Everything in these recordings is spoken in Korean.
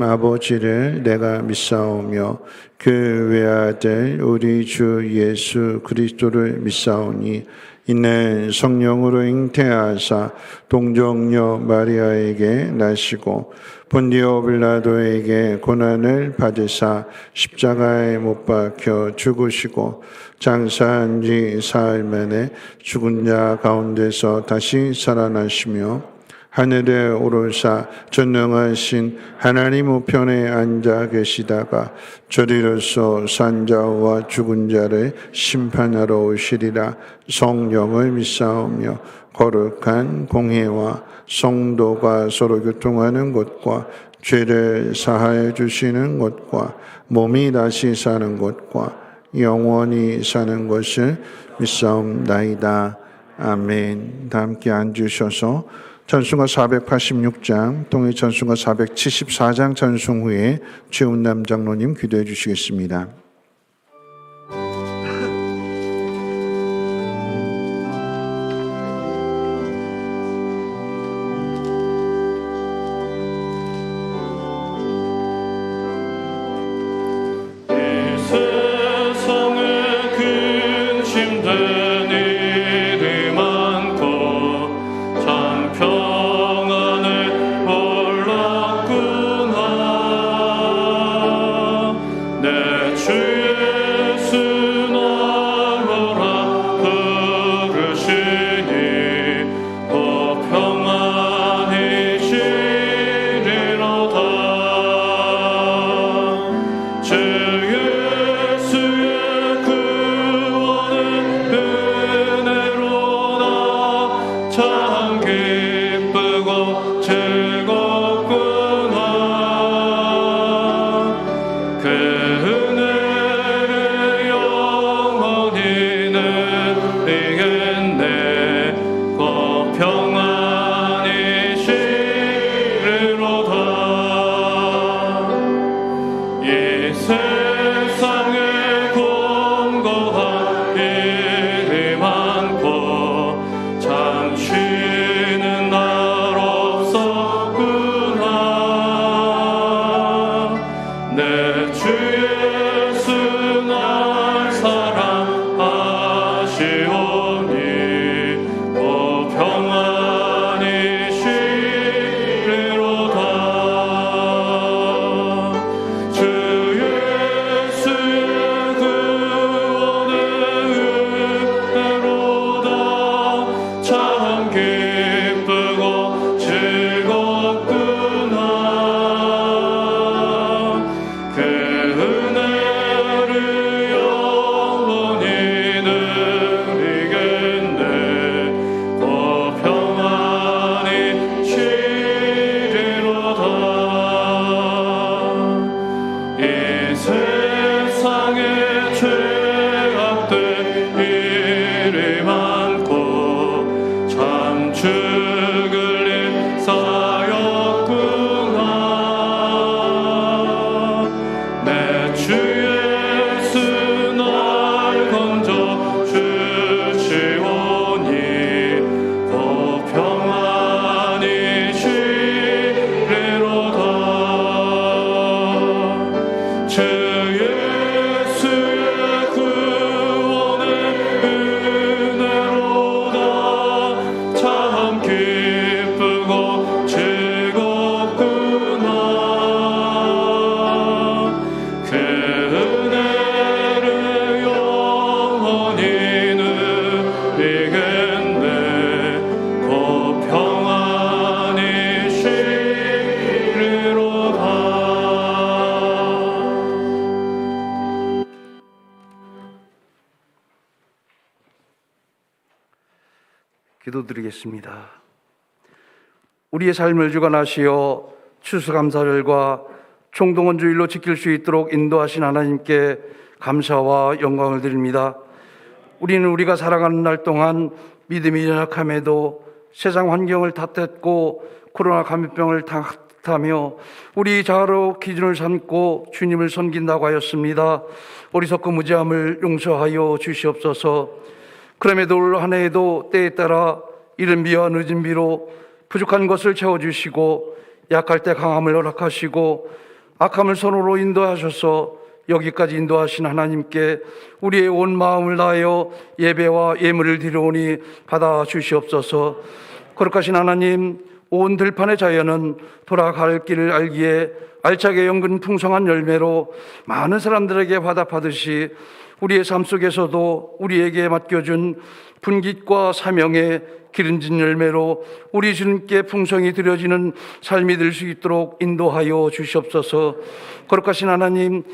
아버지를 내가 믿사오며 그 외아들 우리 주 예수 그리스도를 믿사오니 이는 성령으로 잉태하사 동정녀 마리아에게 나시고 본디오 빌라도에게 고난을 받으사 십자가에 못 박혀 죽으시고 장사한 지 사흘 만에 죽은 자 가운데서 다시 살아나시며 하늘에 오르사 전능하신 하나님 우편에 앉아 계시다가 저리로서 산자와 죽은 자를 심판하러 오시리라. 성령을 믿사오며 거룩한 공회와 성도가 서로 교통하는 것과 죄를 사하여 주시는 것과 몸이 다시 사는 것과 영원히 사는 것을 믿사옵나이다. 아멘. 다 함께 앉으셔서 전승가 486장, 통일 전승가 474장 전승 후에 최운남 장로님 기도해 주시겠습니다. 기도드리겠습니다. 우리의 삶을 주관하시어 추수감사절과 총동원주일로 지킬 수 있도록 인도하신 하나님께 감사와 영광을 드립니다. 우리는 우리가 살아가는 날 동안 믿음이 연약함에도 세상 환경을 탓했고 코로나 감염병을 탓하며 우리 자아로 기준을 삼고 주님을 섬긴다고 하였습니다. 어리석고 무지함을 용서하여 주시옵소서. 그럼에도 올 한 해에도 때에 따라 이른 비와 늦은 비로 부족한 것을 채워주시고 약할 때 강함을 허락하시고 악함을 선으로 인도하셔서 여기까지 인도하신 하나님께 우리의 온 마음을 다하여 예배와 예물을 드리오니 받아 주시옵소서. 거룩하신 하나님, 온 들판의 자연은 돌아갈 길을 알기에 알차게 연근 풍성한 열매로 많은 사람들에게 화답하듯이 우리의 삶 속에서도 우리에게 맡겨준 분깃과 사명의 기름진 열매로 우리 주님께 풍성히 드려지는 삶이 될 수 있도록 인도하여 주시옵소서. 거룩하신 하나님,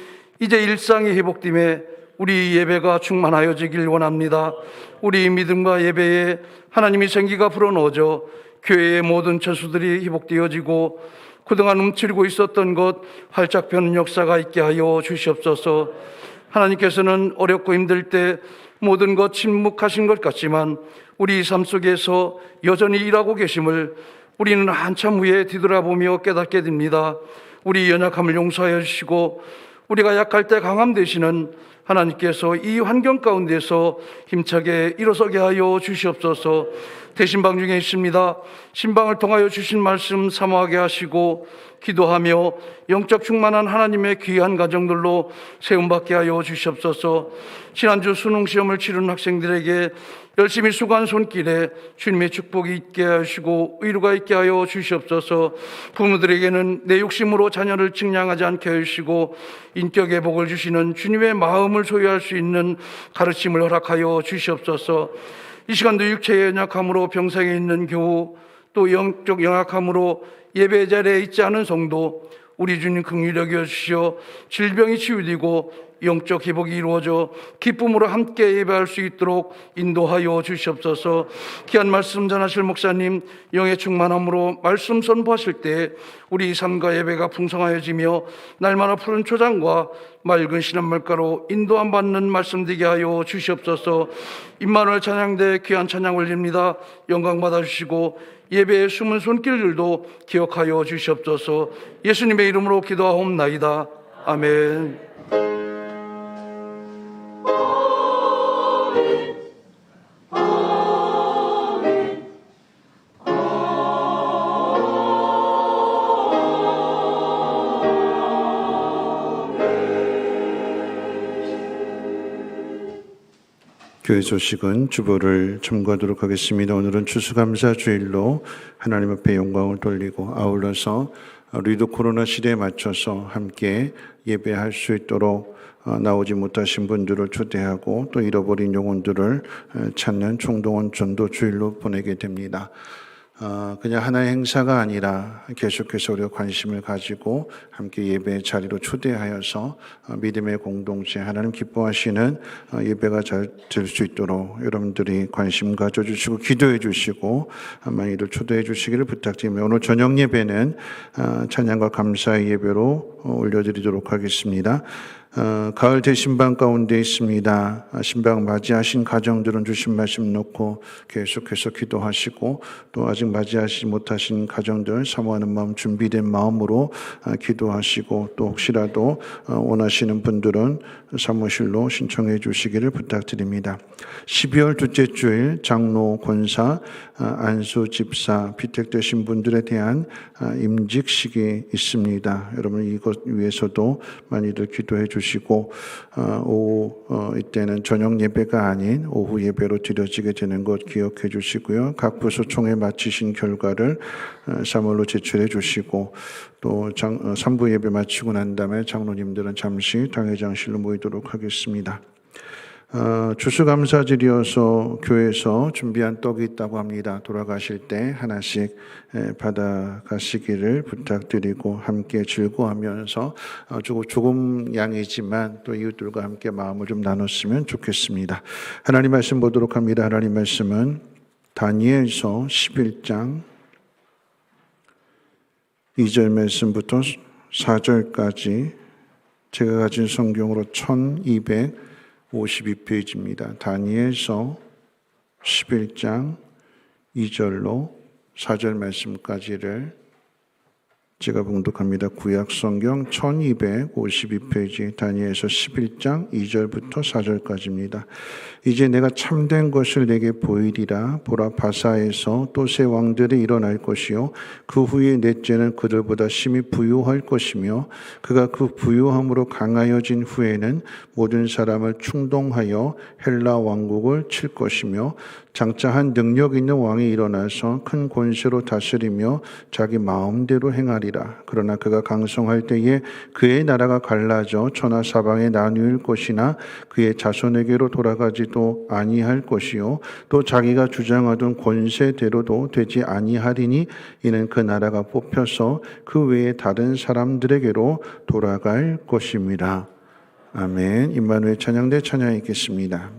이제 일상이 회복됨에 우리 예배가 충만하여지길 원합니다. 우리 믿음과 예배에 하나님의 생기가 불어넣어져 교회의 모든 처수들이 회복되어지고 그동안 움츠리고 있었던 것 활짝 펴는 역사가 있게 하여 주시옵소서. 하나님께서는 어렵고 힘들 때 모든 것 침묵하신 것 같지만 우리 삶 속에서 여전히 일하고 계심을 우리는 한참 후에 뒤돌아보며 깨닫게 됩니다. 우리 연약함을 용서하여 주시고 우리가 약할 때 강함 되시는 하나님께서 이 환경 가운데서 힘차게 일어서게 하여 주시옵소서. 대신방 중에 있습니다. 신방을 통하여 주신 말씀 사모하게 하시고 기도하며 영적 충만한 하나님의 귀한 가정들로 세움받게 하여 주시옵소서. 지난주 수능시험을 치른 학생들에게 열심히 수고한 손길에 주님의 축복이 있게 하시고 의루가 있게 하여 주시옵소서. 부모들에게는 내 욕심으로 자녀를 측량하지 않게 하시고 인격의 복을 주시는 주님의 마음을 소유할 수 있는 가르침을 허락하여 주시옵소서. 이 시간도 육체의 연약함으로 병상에 있는 교우, 또 영적 연약함으로 예배 자리에 있지 않은 성도, 우리 주님 긍휼히 여겨 주시어 질병이 치유되고 영적 회복이 이루어져 기쁨으로 함께 예배할 수 있도록 인도하여 주시옵소서. 귀한 말씀 전하실 목사님 영의 충만함으로 말씀 선포하실 때 우리 삶과 예배가 풍성하여지며 날마다 푸른 초장과 맑은 시냇물가로 인도함 받는 말씀 되게 하여 주시옵소서. 임마누엘 찬양대 귀한 찬양 올립니다. 영광 받아주시고 예배의 숨은 손길들도 기억하여 주시옵소서. 예수님의 이름으로 기도하옵나이다. 아멘. 교회 소식은 주보를 첨부하도록 하겠습니다. 오늘은 추수감사 주일로 하나님 앞에 영광을 돌리고 아울러서 리드 코로나 시대에 맞춰서 함께 예배할 수 있도록 나오지 못하신 분들을 초대하고 또 잃어버린 영혼들을 찾는 총동원 전도 주일로 보내게 됩니다. 그냥 하나의 행사가 아니라 계속해서 우리가 관심을 가지고 함께 예배의 자리로 초대하여서 믿음의 공동체, 하나님 기뻐하시는 예배가 잘 될 수 있도록 여러분들이 관심 가져주시고 기도해 주시고 많이들 초대해 주시기를 부탁드리며 오늘 저녁 예배는 찬양과 감사의 예배로 올려드리도록 하겠습니다. 가을 대신방 가운데 있습니다. 신방 맞이하신 가정들은 주신 말씀 놓고 계속해서 기도하시고 또 아직 맞이하지 못하신 가정들 사모하는 마음 준비된 마음으로 기도하시고 또 혹시라도 원하시는 분들은 사무실로 신청해 주시기를 부탁드립니다. 12월 둘째 주일 장로, 권사, 안수, 집사 피택되신 분들에 대한 임직식이 있습니다. 여러분 이것 위해서도 많이들 기도해 주시고 오후 이때는 저녁 예배가 아닌 오후 예배로 드려지게 되는 것 기억해 주시고요. 각 부서 총회 마치신 결과를 사무엘로 제출해 주시고 또 3부 예배 마치고 난 다음에 장로님들은 잠시 당회장실로 모이도록 하겠습니다. 추수감사절이어서 교회에서 준비한 떡이 있다고 합니다. 돌아가실 때 하나씩 받아가시기를 부탁드리고 함께 즐거워하면서 조금 양이지만 또 이웃들과 함께 마음을 좀 나눴으면 좋겠습니다. 하나님 말씀 보도록 합니다. 하나님 말씀은 다니엘서 11장 2절 말씀부터 4절까지 제가 가진 성경으로 1252페이지입니다. 다니엘서 11장 2절로 4절 말씀까지를 제가 봉독합니다. 구약성경 1252페이지 다니엘서 11장 2절부터 4절까지입니다. 이제 내가 참된 것을 내게 보이리라. 보라, 바사에서 또 새 왕들이 일어날 것이요 그 후에 넷째는 그들보다 심히 부유할 것이며 그가 그 부유함으로 강하여진 후에는 모든 사람을 충동하여 헬라 왕국을 칠 것이며 장차 한 능력 있는 왕이 일어나서 큰 권세로 다스리며 자기 마음대로 행하리라. 그러나 그가 강성할 때에 그의 나라가 갈라져 천하 사방에 나누일 것이나 그의 자손에게로 돌아가지도 아니할 것이요 또 자기가 주장하던 권세대로도 되지 아니하리니 이는 그 나라가 뽑혀서 그 외에 다른 사람들에게로 돌아갈 것입니다. 아멘. 임마누엘 찬양대 찬양 읽겠습니다.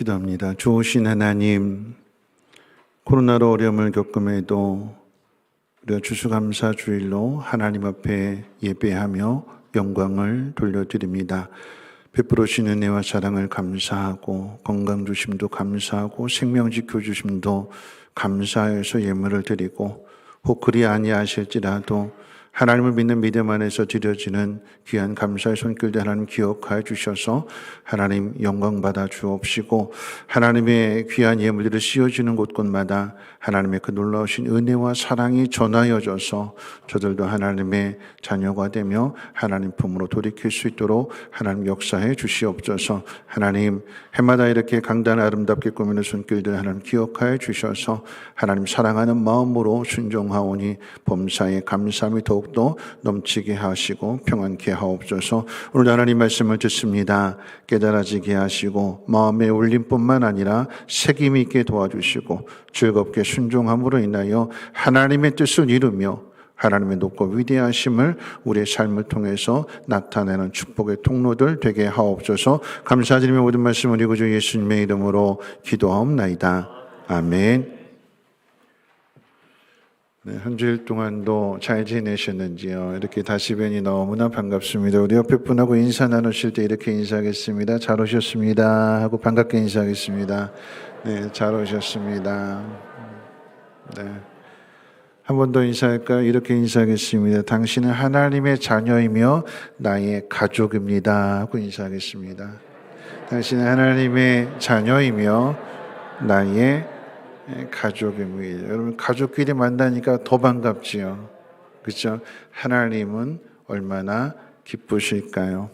기도합니다. 좋으신 하나님, 코로나로 어려움을 겪음에도 우리가 추수감사 주일로 하나님 앞에 예배하며 영광을 돌려드립니다. 베풀어 주신 은혜와 사랑을 감사하고 건강 주심도 감사하고 생명 지켜주심도 감사해서 예물을 드리고 혹 그리 아니하실지라도 하나님을 믿는 믿음 안에서 드려지는 귀한 감사의 손길들 하나님 기억하여 주셔서 하나님 영광 받아 주옵시고, 하나님의 귀한 예물들을 씌워지는 곳곳마다 하나님의 그 놀라우신 은혜와 사랑이 전하여져서 저들도 하나님의 자녀가 되며 하나님 품으로 돌이킬 수 있도록 하나님 역사해 주시옵소서. 하나님 해마다 이렇게 강단 아름답게 꾸미는 손길들 하나님 기억하여 주셔서 하나님 사랑하는 마음으로 순종하오니 범사에 감사함이 더욱더 넘치게 하시고 평안케 하옵소서. 오늘 하나님 말씀을 듣습니다. 깨달아지게 하시고 마음의 울림뿐만 아니라 책임 있게 도와주시고 즐겁게 순종함으로 인하여 하나님의 뜻을 이루며 하나님의 높고 위대하심을 우리의 삶을 통해서 나타내는 축복의 통로들 되게 하옵소서. 감사드리며 모든 말씀 우리 구주 예수님의 이름으로 기도하옵나이다. 아멘. 네, 한 주일 동안도 잘 지내셨는지요? 이렇게 다시 뵈니 너무나 반갑습니다. 우리 옆에 분하고 인사 나누실 때 이렇게 인사하겠습니다. 잘 오셨습니다 하고 반갑게 인사하겠습니다. 네, 잘 오셨습니다. 네. 한 번 더 인사할까요? 이렇게 인사하겠습니다. 당신은 하나님의 자녀이며 나의 가족입니다 하고 인사하겠습니다. 당신은 하나님의 자녀이며 나의 가족입니다. 여러분, 가족끼리 만나니까 더 반갑지요. 그렇죠? 하나님은 얼마나 기쁘실까요?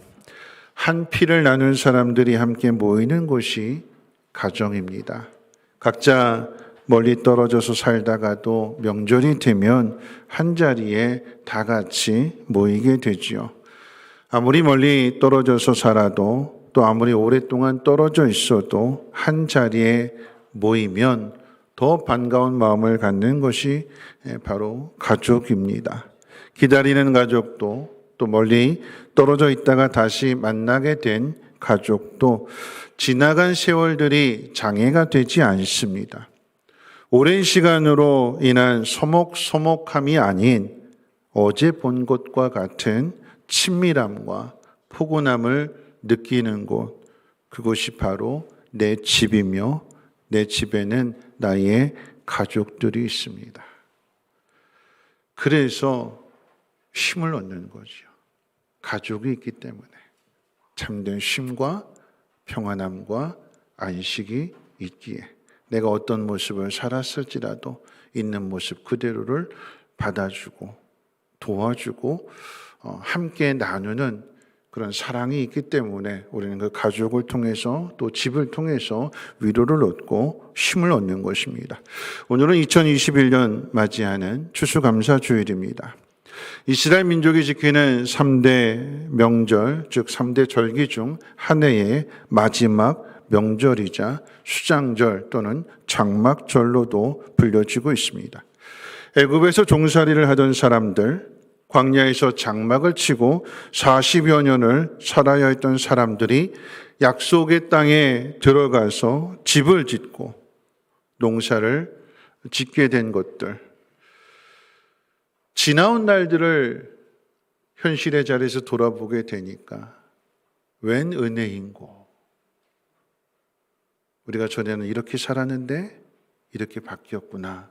한 피를 나눈 사람들이 함께 모이는 곳이 가정입니다. 각자 멀리 떨어져서 살다가도 명절이 되면 한자리에 다 같이 모이게 되지요. 아무리 멀리 떨어져서 살아도 또 아무리 오랫동안 떨어져 있어도 한자리에 모이면 더 반가운 마음을 갖는 것이 바로 가족입니다. 기다리는 가족도 또 멀리 떨어져 있다가 다시 만나게 된 가족도 지나간 세월들이 장애가 되지 않습니다. 오랜 시간으로 인한 서먹서먹함이 아닌 어제 본 것과 같은 친밀함과 포근함을 느끼는 곳, 그곳이 바로 내 집이며 내 집에는 나의 가족들이 있습니다. 그래서 힘을 얻는 거죠. 가족이 있기 때문에 참된 쉼과 평안함과 안식이 있기에 내가 어떤 모습을 살았을지라도 있는 모습 그대로를 받아주고 도와주고 함께 나누는 그런 사랑이 있기 때문에 우리는 그 가족을 통해서 또 집을 통해서 위로를 얻고 힘을 얻는 것입니다. 오늘은 2021년 맞이하는 추수감사주일입니다. 이스라엘 민족이 지키는 3대 명절, 즉 3대 절기 중 한 해의 마지막 명절이자 수장절 또는 장막절로도 불려지고 있습니다. 애굽에서 종살이를 하던 사람들, 광야에서 장막을 치고 40여 년을 살아야 했던 사람들이 약속의 땅에 들어가서 집을 짓고 농사를 짓게 된 것들, 지나온 날들을 현실의 자리에서 돌아보게 되니까 웬 은혜인고, 우리가 전에는 이렇게 살았는데 이렇게 바뀌었구나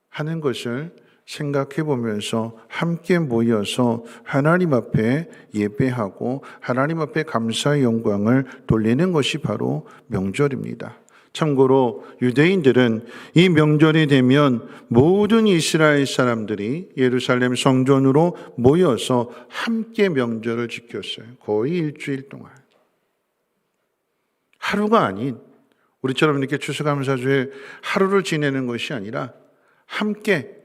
하는 것을 생각해 보면서 함께 모여서 하나님 앞에 예배하고 하나님 앞에 감사의 영광을 돌리는 것이 바로 명절입니다. 참고로 유대인들은 이 명절이 되면 모든 이스라엘 사람들이 예루살렘 성전으로 모여서 함께 명절을 지켰어요. 거의 일주일 동안. 하루가 아닌 우리처럼 이렇게 추수감사주에 하루를 지내는 것이 아니라 함께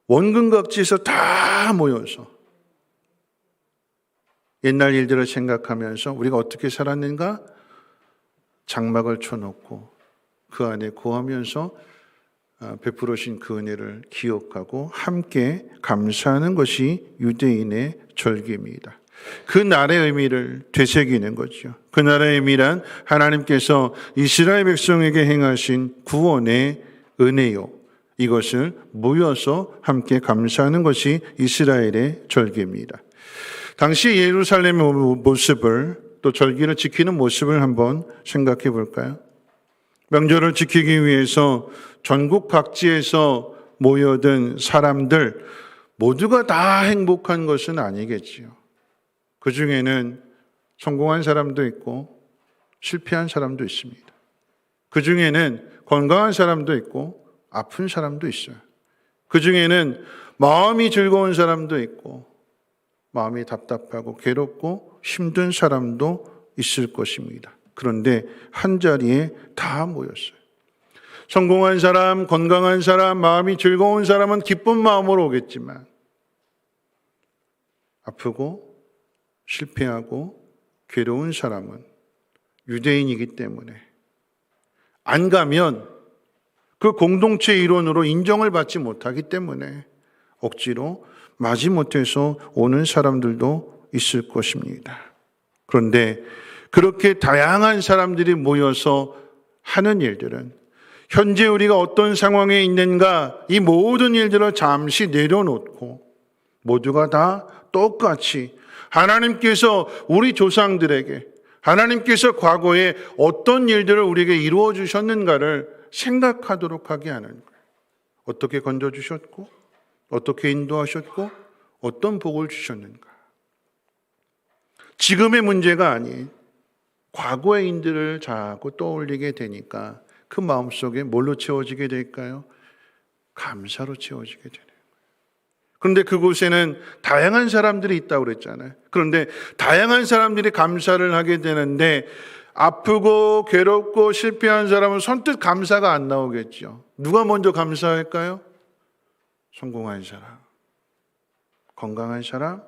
원근각지에서 다 모여서 옛날 일들을 생각하면서 우리가 어떻게 살았는가 장막을 쳐놓고 그 안에 거하면서 베풀으신 그 은혜를 기억하고 함께 감사하는 것이 유대인의 절기입니다. 그 날의 의미를 되새기는 거죠. 그 날의 의미란 하나님께서 이스라엘 백성에게 행하신 구원의 은혜요, 이것을 모여서 함께 감사하는 것이 이스라엘의 절기입니다. 당시 예루살렘의 모습을 또 절기를 지키는 모습을 한번 생각해 볼까요? 명절을 지키기 위해서 전국 각지에서 모여든 사람들 모두가 다 행복한 것은 아니겠지요. 그 중에는 성공한 사람도 있고 실패한 사람도 있습니다. 그 중에는 건강한 사람도 있고 아픈 사람도 있어요. 그 중에는 마음이 즐거운 사람도 있고 마음이 답답하고 괴롭고 힘든 사람도 있을 것입니다. 그런데 한 자리에 다 모였어요. 성공한 사람, 건강한 사람, 마음이 즐거운 사람은 기쁜 마음으로 오겠지만 아프고 실패하고 괴로운 사람은 유대인이기 때문에 안 가면 그 공동체 일원으로 인정을 받지 못하기 때문에 억지로 마지못해서 오는 사람들도 있을 것입니다. 그런데 그렇게 다양한 사람들이 모여서 하는 일들은 현재 우리가 어떤 상황에 있는가 이 모든 일들을 잠시 내려놓고 모두가 다 똑같이 하나님께서 우리 조상들에게 하나님께서 과거에 어떤 일들을 우리에게 이루어 주셨는가를 생각하도록 하게 하는 거예요. 어떻게 건져주셨고 어떻게 인도하셨고 어떤 복을 주셨는가. 지금의 문제가 아닌 과거의 일들을 자꾸 떠올리게 되니까 그 마음속에 뭘로 채워지게 될까요? 감사로 채워지게 되는 거예요. 그런데 그곳에는 다양한 사람들이 있다고 그랬잖아요. 그런데 다양한 사람들이 감사를 하게 되는데 아프고 괴롭고 실패한 사람은 선뜻 감사가 안 나오겠죠. 누가 먼저 감사할까요? 성공한 사람, 건강한 사람,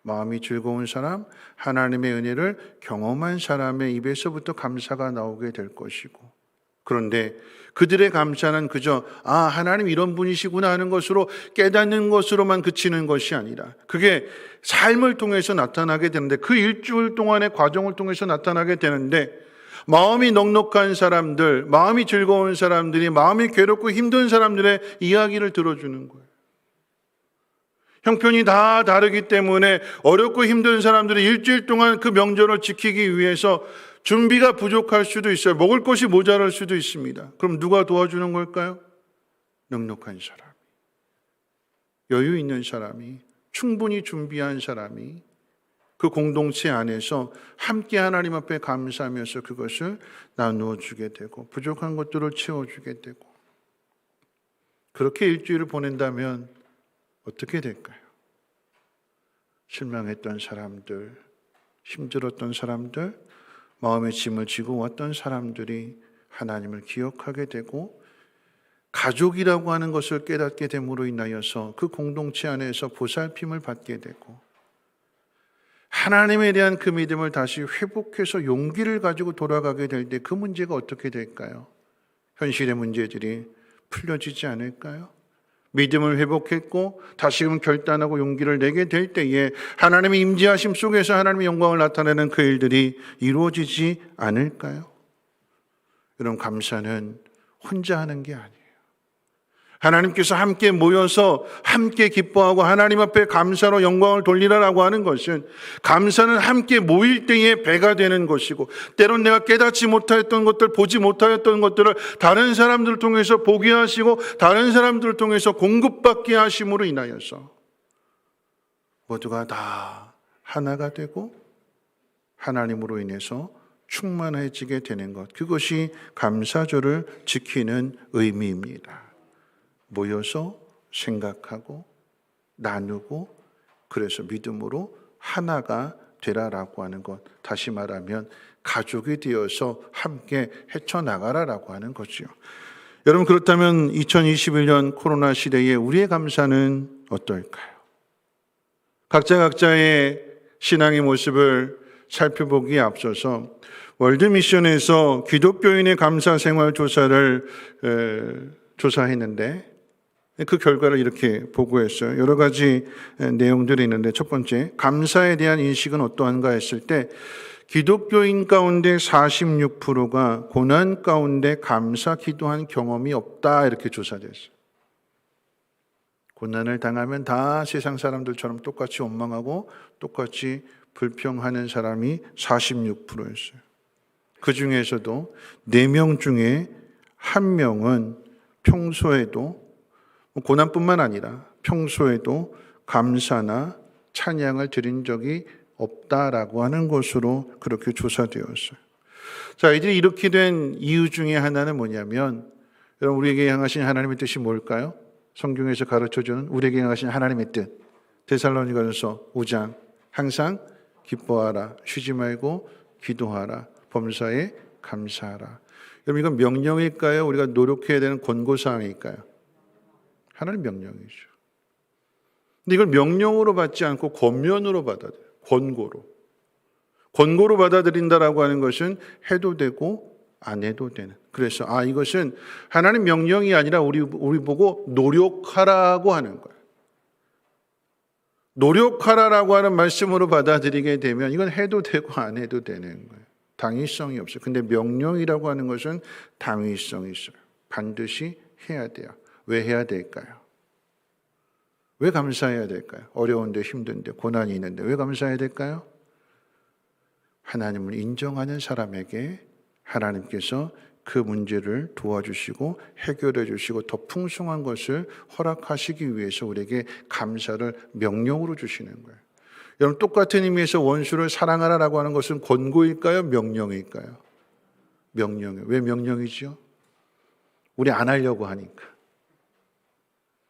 마음이 즐거운 사람, 하나님의 은혜를 경험한 사람의 입에서부터 감사가 나오게 될 것이고, 그런데 그들의 감사는 그저 하나님 이런 분이시구나 하는 것으로 깨닫는 것으로만 그치는 것이 아니라 그게 삶을 통해서 나타나게 되는데 그 일주일 동안의 과정을 통해서 나타나게 되는데 마음이 넉넉한 사람들, 마음이 즐거운 사람들이 마음이 괴롭고 힘든 사람들의 이야기를 들어주는 거예요. 형편이 다 다르기 때문에 어렵고 힘든 사람들이 일주일 동안 그 명절을 지키기 위해서 준비가 부족할 수도 있어요. 먹을 것이 모자랄 수도 있습니다. 그럼 누가 도와주는 걸까요? 넉넉한 사람, 여유 있는 사람이, 충분히 준비한 사람이 그 공동체 안에서 함께 하나님 앞에 감사하면서 그것을 나누어 주게 되고 부족한 것들을 채워주게 되고, 그렇게 일주일을 보낸다면 어떻게 될까요? 실망했던 사람들, 힘들었던 사람들, 마음의 짐을 지고 왔던 사람들이 하나님을 기억하게 되고 가족이라고 하는 것을 깨닫게 됨으로 인하여서 그 공동체 안에서 보살핌을 받게 되고 하나님에 대한 그 믿음을 다시 회복해서 용기를 가지고 돌아가게 될 때 그 문제가 어떻게 될까요? 현실의 문제들이 풀려지지 않을까요? 믿음을 회복했고 다시금 결단하고 용기를 내게 될 때에 하나님의 임재하심 속에서 하나님의 영광을 나타내는 그 일들이 이루어지지 않을까요? 여러분, 감사는 혼자 하는 게 아니에요. 하나님께서 함께 모여서 함께 기뻐하고 하나님 앞에 감사로 영광을 돌리라라고 하는 것은, 감사는 함께 모일 때에 배가 되는 것이고 때론 내가 깨닫지 못하였던 것들, 보지 못하였던 것들을 다른 사람들을 통해서 보게 하시고 다른 사람들을 통해서 공급받게 하심으로 인하여서 모두가 다 하나가 되고 하나님으로 인해서 충만해지게 되는 것, 그것이 감사절을 지키는 의미입니다. 모여서 생각하고 나누고 그래서 믿음으로 하나가 되라라고 하는 것, 다시 말하면 가족이 되어서 함께 헤쳐나가라라고 하는 거죠. 여러분, 그렇다면 2021년 코로나 시대에 우리의 감사는 어떨까요? 각자의 신앙의 모습을 살펴보기에 앞서서 월드미션에서 기독교인의 감사 생활 조사를 조사했는데 그 결과를 이렇게 보고했어요. 여러 가지 내용들이 있는데, 첫 번째, 감사에 대한 인식은 어떠한가 했을 때 기독교인 가운데 46%가 고난 가운데 감사 기도한 경험이 없다, 이렇게 조사됐어요. 고난을 당하면 다 세상 사람들처럼 똑같이 원망하고 똑같이 불평하는 사람이 46%였어요. 그 중에서도 4명 중에 1명은 평소에도 고난뿐만 아니라 평소에도 감사나 찬양을 드린 적이 없다라고 하는 것으로 그렇게 조사되었어요. 자, 이들이 이렇게 된 이유 중에 하나는 뭐냐면, 여러분, 우리에게 향하신 하나님의 뜻이 뭘까요? 성경에서 가르쳐주는 우리에게 향하신 하나님의 뜻. 데살로니가전서 5장, 항상 기뻐하라, 쉬지 말고 기도하라, 범사에 감사하라. 여러분, 이건 명령일까요? 우리가 노력해야 되는 권고사항일까요? 하나님 명령이죠. 근데 이걸 명령으로 받지 않고 권면으로 받아들여요. 권고로 받아들인다라고 하는 것은 해도 되고 안 해도 되는. 그래서 이것은 하나님 명령이 아니라 우리 보고 노력하라고 하는 거예요. 노력하라라고 하는 말씀으로 받아들이게 되면 이건 해도 되고 안 해도 되는 거예요. 당위성이 없어요. 근데 명령이라고 하는 것은 당위성이 있어요. 반드시 해야 돼요. 왜 해야 될까요? 왜 감사해야 될까요? 어려운데, 힘든데, 고난이 있는데 왜 감사해야 될까요? 하나님을 인정하는 사람에게 하나님께서 그 문제를 도와주시고 해결해 주시고 더 풍성한 것을 허락하시기 위해서 우리에게 감사를 명령으로 주시는 거예요. 여러분, 똑같은 의미에서 원수를 사랑하라라고 하는 것은 권고일까요? 명령일까요? 명령이에요. 왜 명령이죠? 우리 안 하려고 하니까.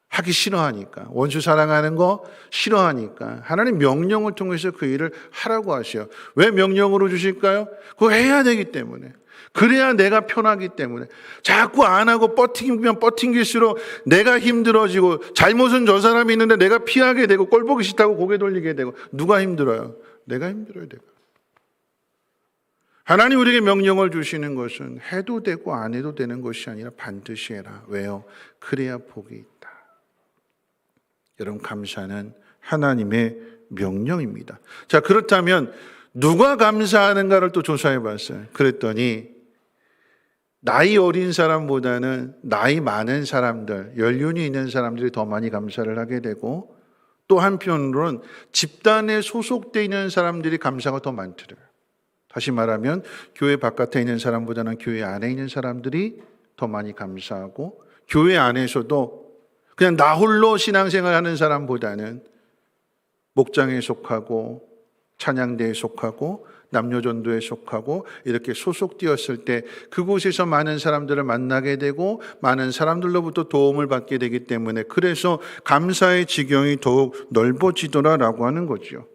하기 싫어하니까. 원수 사랑하는 거 싫어하니까. 하나님 명령을 통해서 그 일을 하라고 하셔요. 왜 명령으로 주실까요? 그거 해야 되기 때문에. 그래야 내가 편하기 때문에. 자꾸 안 하고 버팅기면 버팅길수록 내가 힘들어지고, 잘못은 저 사람이 있는데 내가 피하게 되고, 꼴 보기 싫다고 고개 돌리게 되고. 누가 힘들어요? 내가 힘들어야 돼요. 하나님 우리에게 명령을 주시는 것은 해도 되고 안 해도 되는 것이 아니라 반드시 해라. 왜요? 그래야 복이 있다. 여러분, 감사는 하나님의 명령입니다. 자, 그렇다면 누가 감사하는가를 또 조사해 봤어요. 그랬더니 나이 어린 사람보다는 나이 많은 사람들, 연륜이 있는 사람들이 더 많이 감사를 하게 되고, 또 한편으로는 집단에 소속되어 있는 사람들이 감사가 더 많더래요. 다시 말하면 교회 바깥에 있는 사람보다는 교회 안에 있는 사람들이 더 많이 감사하고, 교회 안에서도 그냥 나 홀로 신앙생활 하는 사람보다는 목장에 속하고 찬양대에 속하고 남녀전도에 속하고 이렇게 소속되었을 때 그곳에서 많은 사람들을 만나게 되고 많은 사람들로부터 도움을 받게 되기 때문에, 그래서 감사의 지경이 더욱 넓어지더라라고 하는 거죠.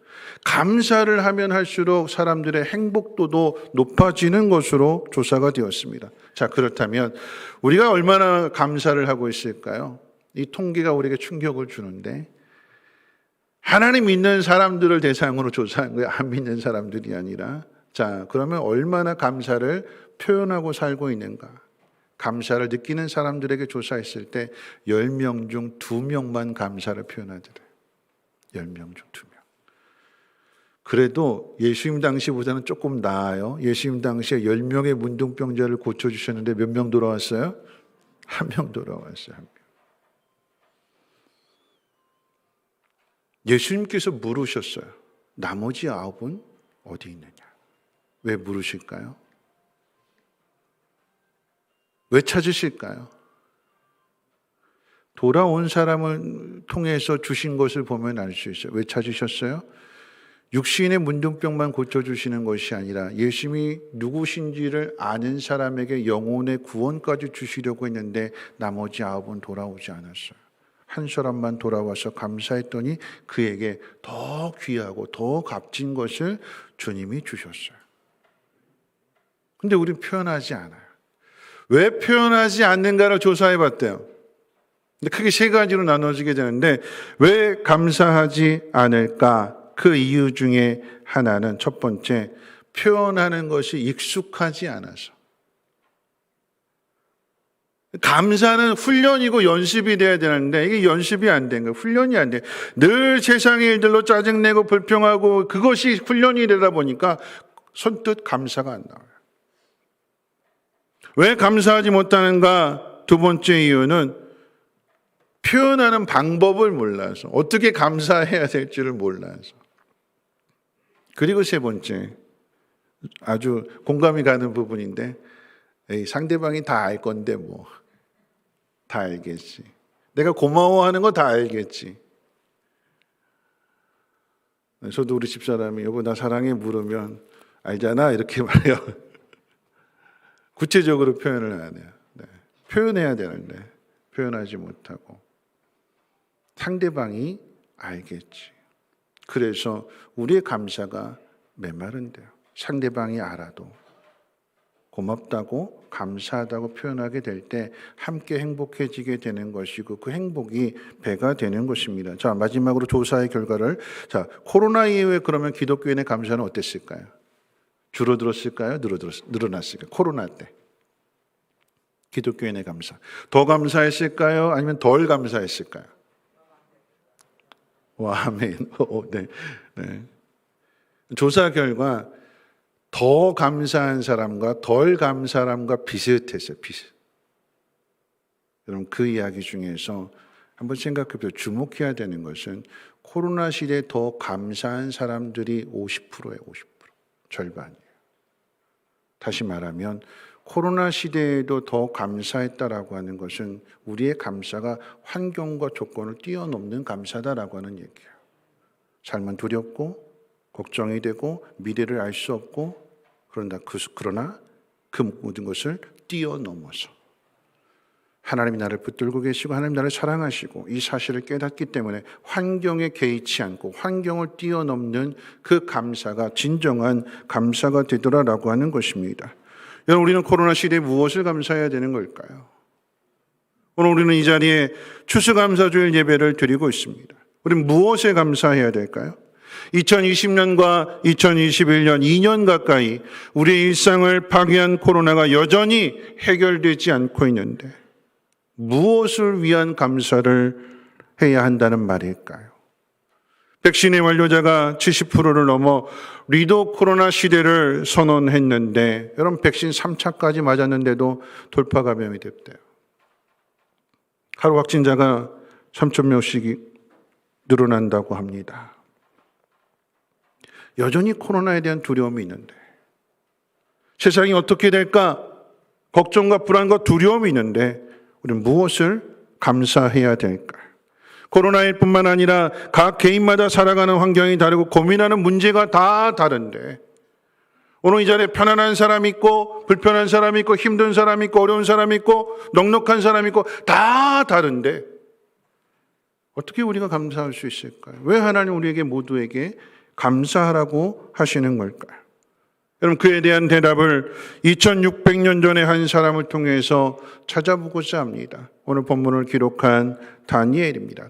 감사를 하면 할수록 사람들의 행복도도 높아지는 것으로 조사가 되었습니다. 자, 그렇다면 우리가 얼마나 감사를 하고 있을까요? 이 통계가 우리에게 충격을 주는데, 하나님 믿는 사람들을 대상으로 조사한 거예요. 안 믿는 사람들이 아니라. 자, 그러면 얼마나 감사를 표현하고 살고 있는가? 감사를 느끼는 사람들에게 조사했을 때 10명 중 2명만 감사를 표현하더래요. 10명 중 2명. 그래도 예수님 당시보다는 조금 나아요. 예수님 당시에 10명의 문둥병자를 고쳐주셨는데 몇 명 돌아왔어요? 1명 돌아왔어요. 1명. 예수님께서 물으셨어요. 나머지 9은 어디 있느냐? 왜 물으실까요? 왜 찾으실까요? 돌아온 사람을 통해서 주신 것을 보면 알 수 있어요. 왜 찾으셨어요? 육신의 문둥병만 고쳐주시는 것이 아니라 예수님이 누구신지를 아는 사람에게 영혼의 구원까지 주시려고 했는데 나머지 9은 돌아오지 않았어요. 한 사람만 돌아와서 감사했더니 그에게 더 귀하고 더 값진 것을 주님이 주셨어요. 근데 우리는 표현하지 않아요. 왜 표현하지 않는가를 조사해 봤대요. 근데 크게 3가지로 나눠지게 되는데, 왜 감사하지 않을까? 그 이유 중에 하나는, 첫 번째, 표현하는 것이 익숙하지 않아서. 감사는 훈련이고 연습이 돼야 되는데 이게 연습이 안 된 거예요. 훈련이 안 돼. 늘 세상의 일들로 짜증내고 불평하고 그것이 훈련이 되다 보니까 선뜻 감사가 안 나와요. 왜 감사하지 못하는가? 2번째 이유는 표현하는 방법을 몰라서, 어떻게 감사해야 될지를 몰라서. 그리고 3번째, 아주 공감이 가는 부분인데, 상대방이 다 알 건데 다 알겠지. 내가 고마워하는 거 다 알겠지. 저도 우리 집사람이 여보 나 사랑해 물으면 알잖아 이렇게 말해요. 구체적으로 표현을 안 해요. 네. 표현해야 되는데 표현하지 못하고 상대방이 알겠지. 그래서 우리의 감사가 메마른데요. 상대방이 알아도 고맙다고 감사하다고 표현하게 될 때 함께 행복해지게 되는 것이고 그 행복이 배가 되는 것입니다. 자, 마지막으로 조사의 결과를 코로나 이후에 그러면 기독교인의 감사는 어땠을까요? 줄어들었을까요? 늘어났을까요? 코로나 때 기독교인의 감사 더 감사했을까요? 아니면 덜 감사했을까요? 와, 아멘. 네. 네. 조사 결과 더 감사한 사람과 덜 감사한 사람과 비슷했어요. 여러분 그 이야기 중에서 한번 생각해보세요. 주목해야 되는 것은 코로나 시대에 더 감사한 사람들이 50%예요. 50%. 절반이에요. 다시 말하면 코로나 시대에도 더 감사했다라고 하는 것은 우리의 감사가 환경과 조건을 뛰어넘는 감사다라고 하는 얘기예요. 삶은 두렵고 걱정이 되고 미래를 알 수 없고 그러나 그 모든 것을 뛰어넘어서 하나님이 나를 붙들고 계시고 하나님 나를 사랑하시고 이 사실을 깨닫기 때문에 환경에 개의치 않고 환경을 뛰어넘는 그 감사가 진정한 감사가 되더라라고 하는 것입니다. 여러분 우리는 코로나 시대에 무엇을 감사해야 되는 걸까요? 오늘 우리는 이 자리에 추수감사주일 예배를 드리고 있습니다. 우리는 무엇에 감사해야 될까요? 2020년과 2021년 2년 가까이 우리의 일상을 파괴한 코로나가 여전히 해결되지 않고 있는데 무엇을 위한 감사를 해야 한다는 말일까요? 백신의 완료자가 70%를 넘어 리더 코로나 시대를 선언했는데 여러분 백신 3차까지 맞았는데도 돌파 감염이 됐대요. 하루 확진자가 3,000명씩 늘어난다고 합니다. 여전히 코로나에 대한 두려움이 있는데 세상이 어떻게 될까? 걱정과 불안과 두려움이 있는데 우리는 무엇을 감사해야 될까? 코로나1 뿐만 아니라 각 개인마다 살아가는 환경이 다르고 고민하는 문제가 다 다른데 오늘 이 자리에 편안한 사람이 있고 불편한 사람이 있고 힘든 사람이 있고 어려운 사람이 있고 넉넉한 사람이 있고 다 다른데 어떻게 우리가 감사할 수 있을까요? 왜 하나님 우리에게 모두에게 감사하라고 하시는 걸까요? 여러분 그에 대한 대답을 2600년 전에 한 사람을 통해서 찾아보고자 합니다. 오늘 본문을 기록한 다니엘입니다.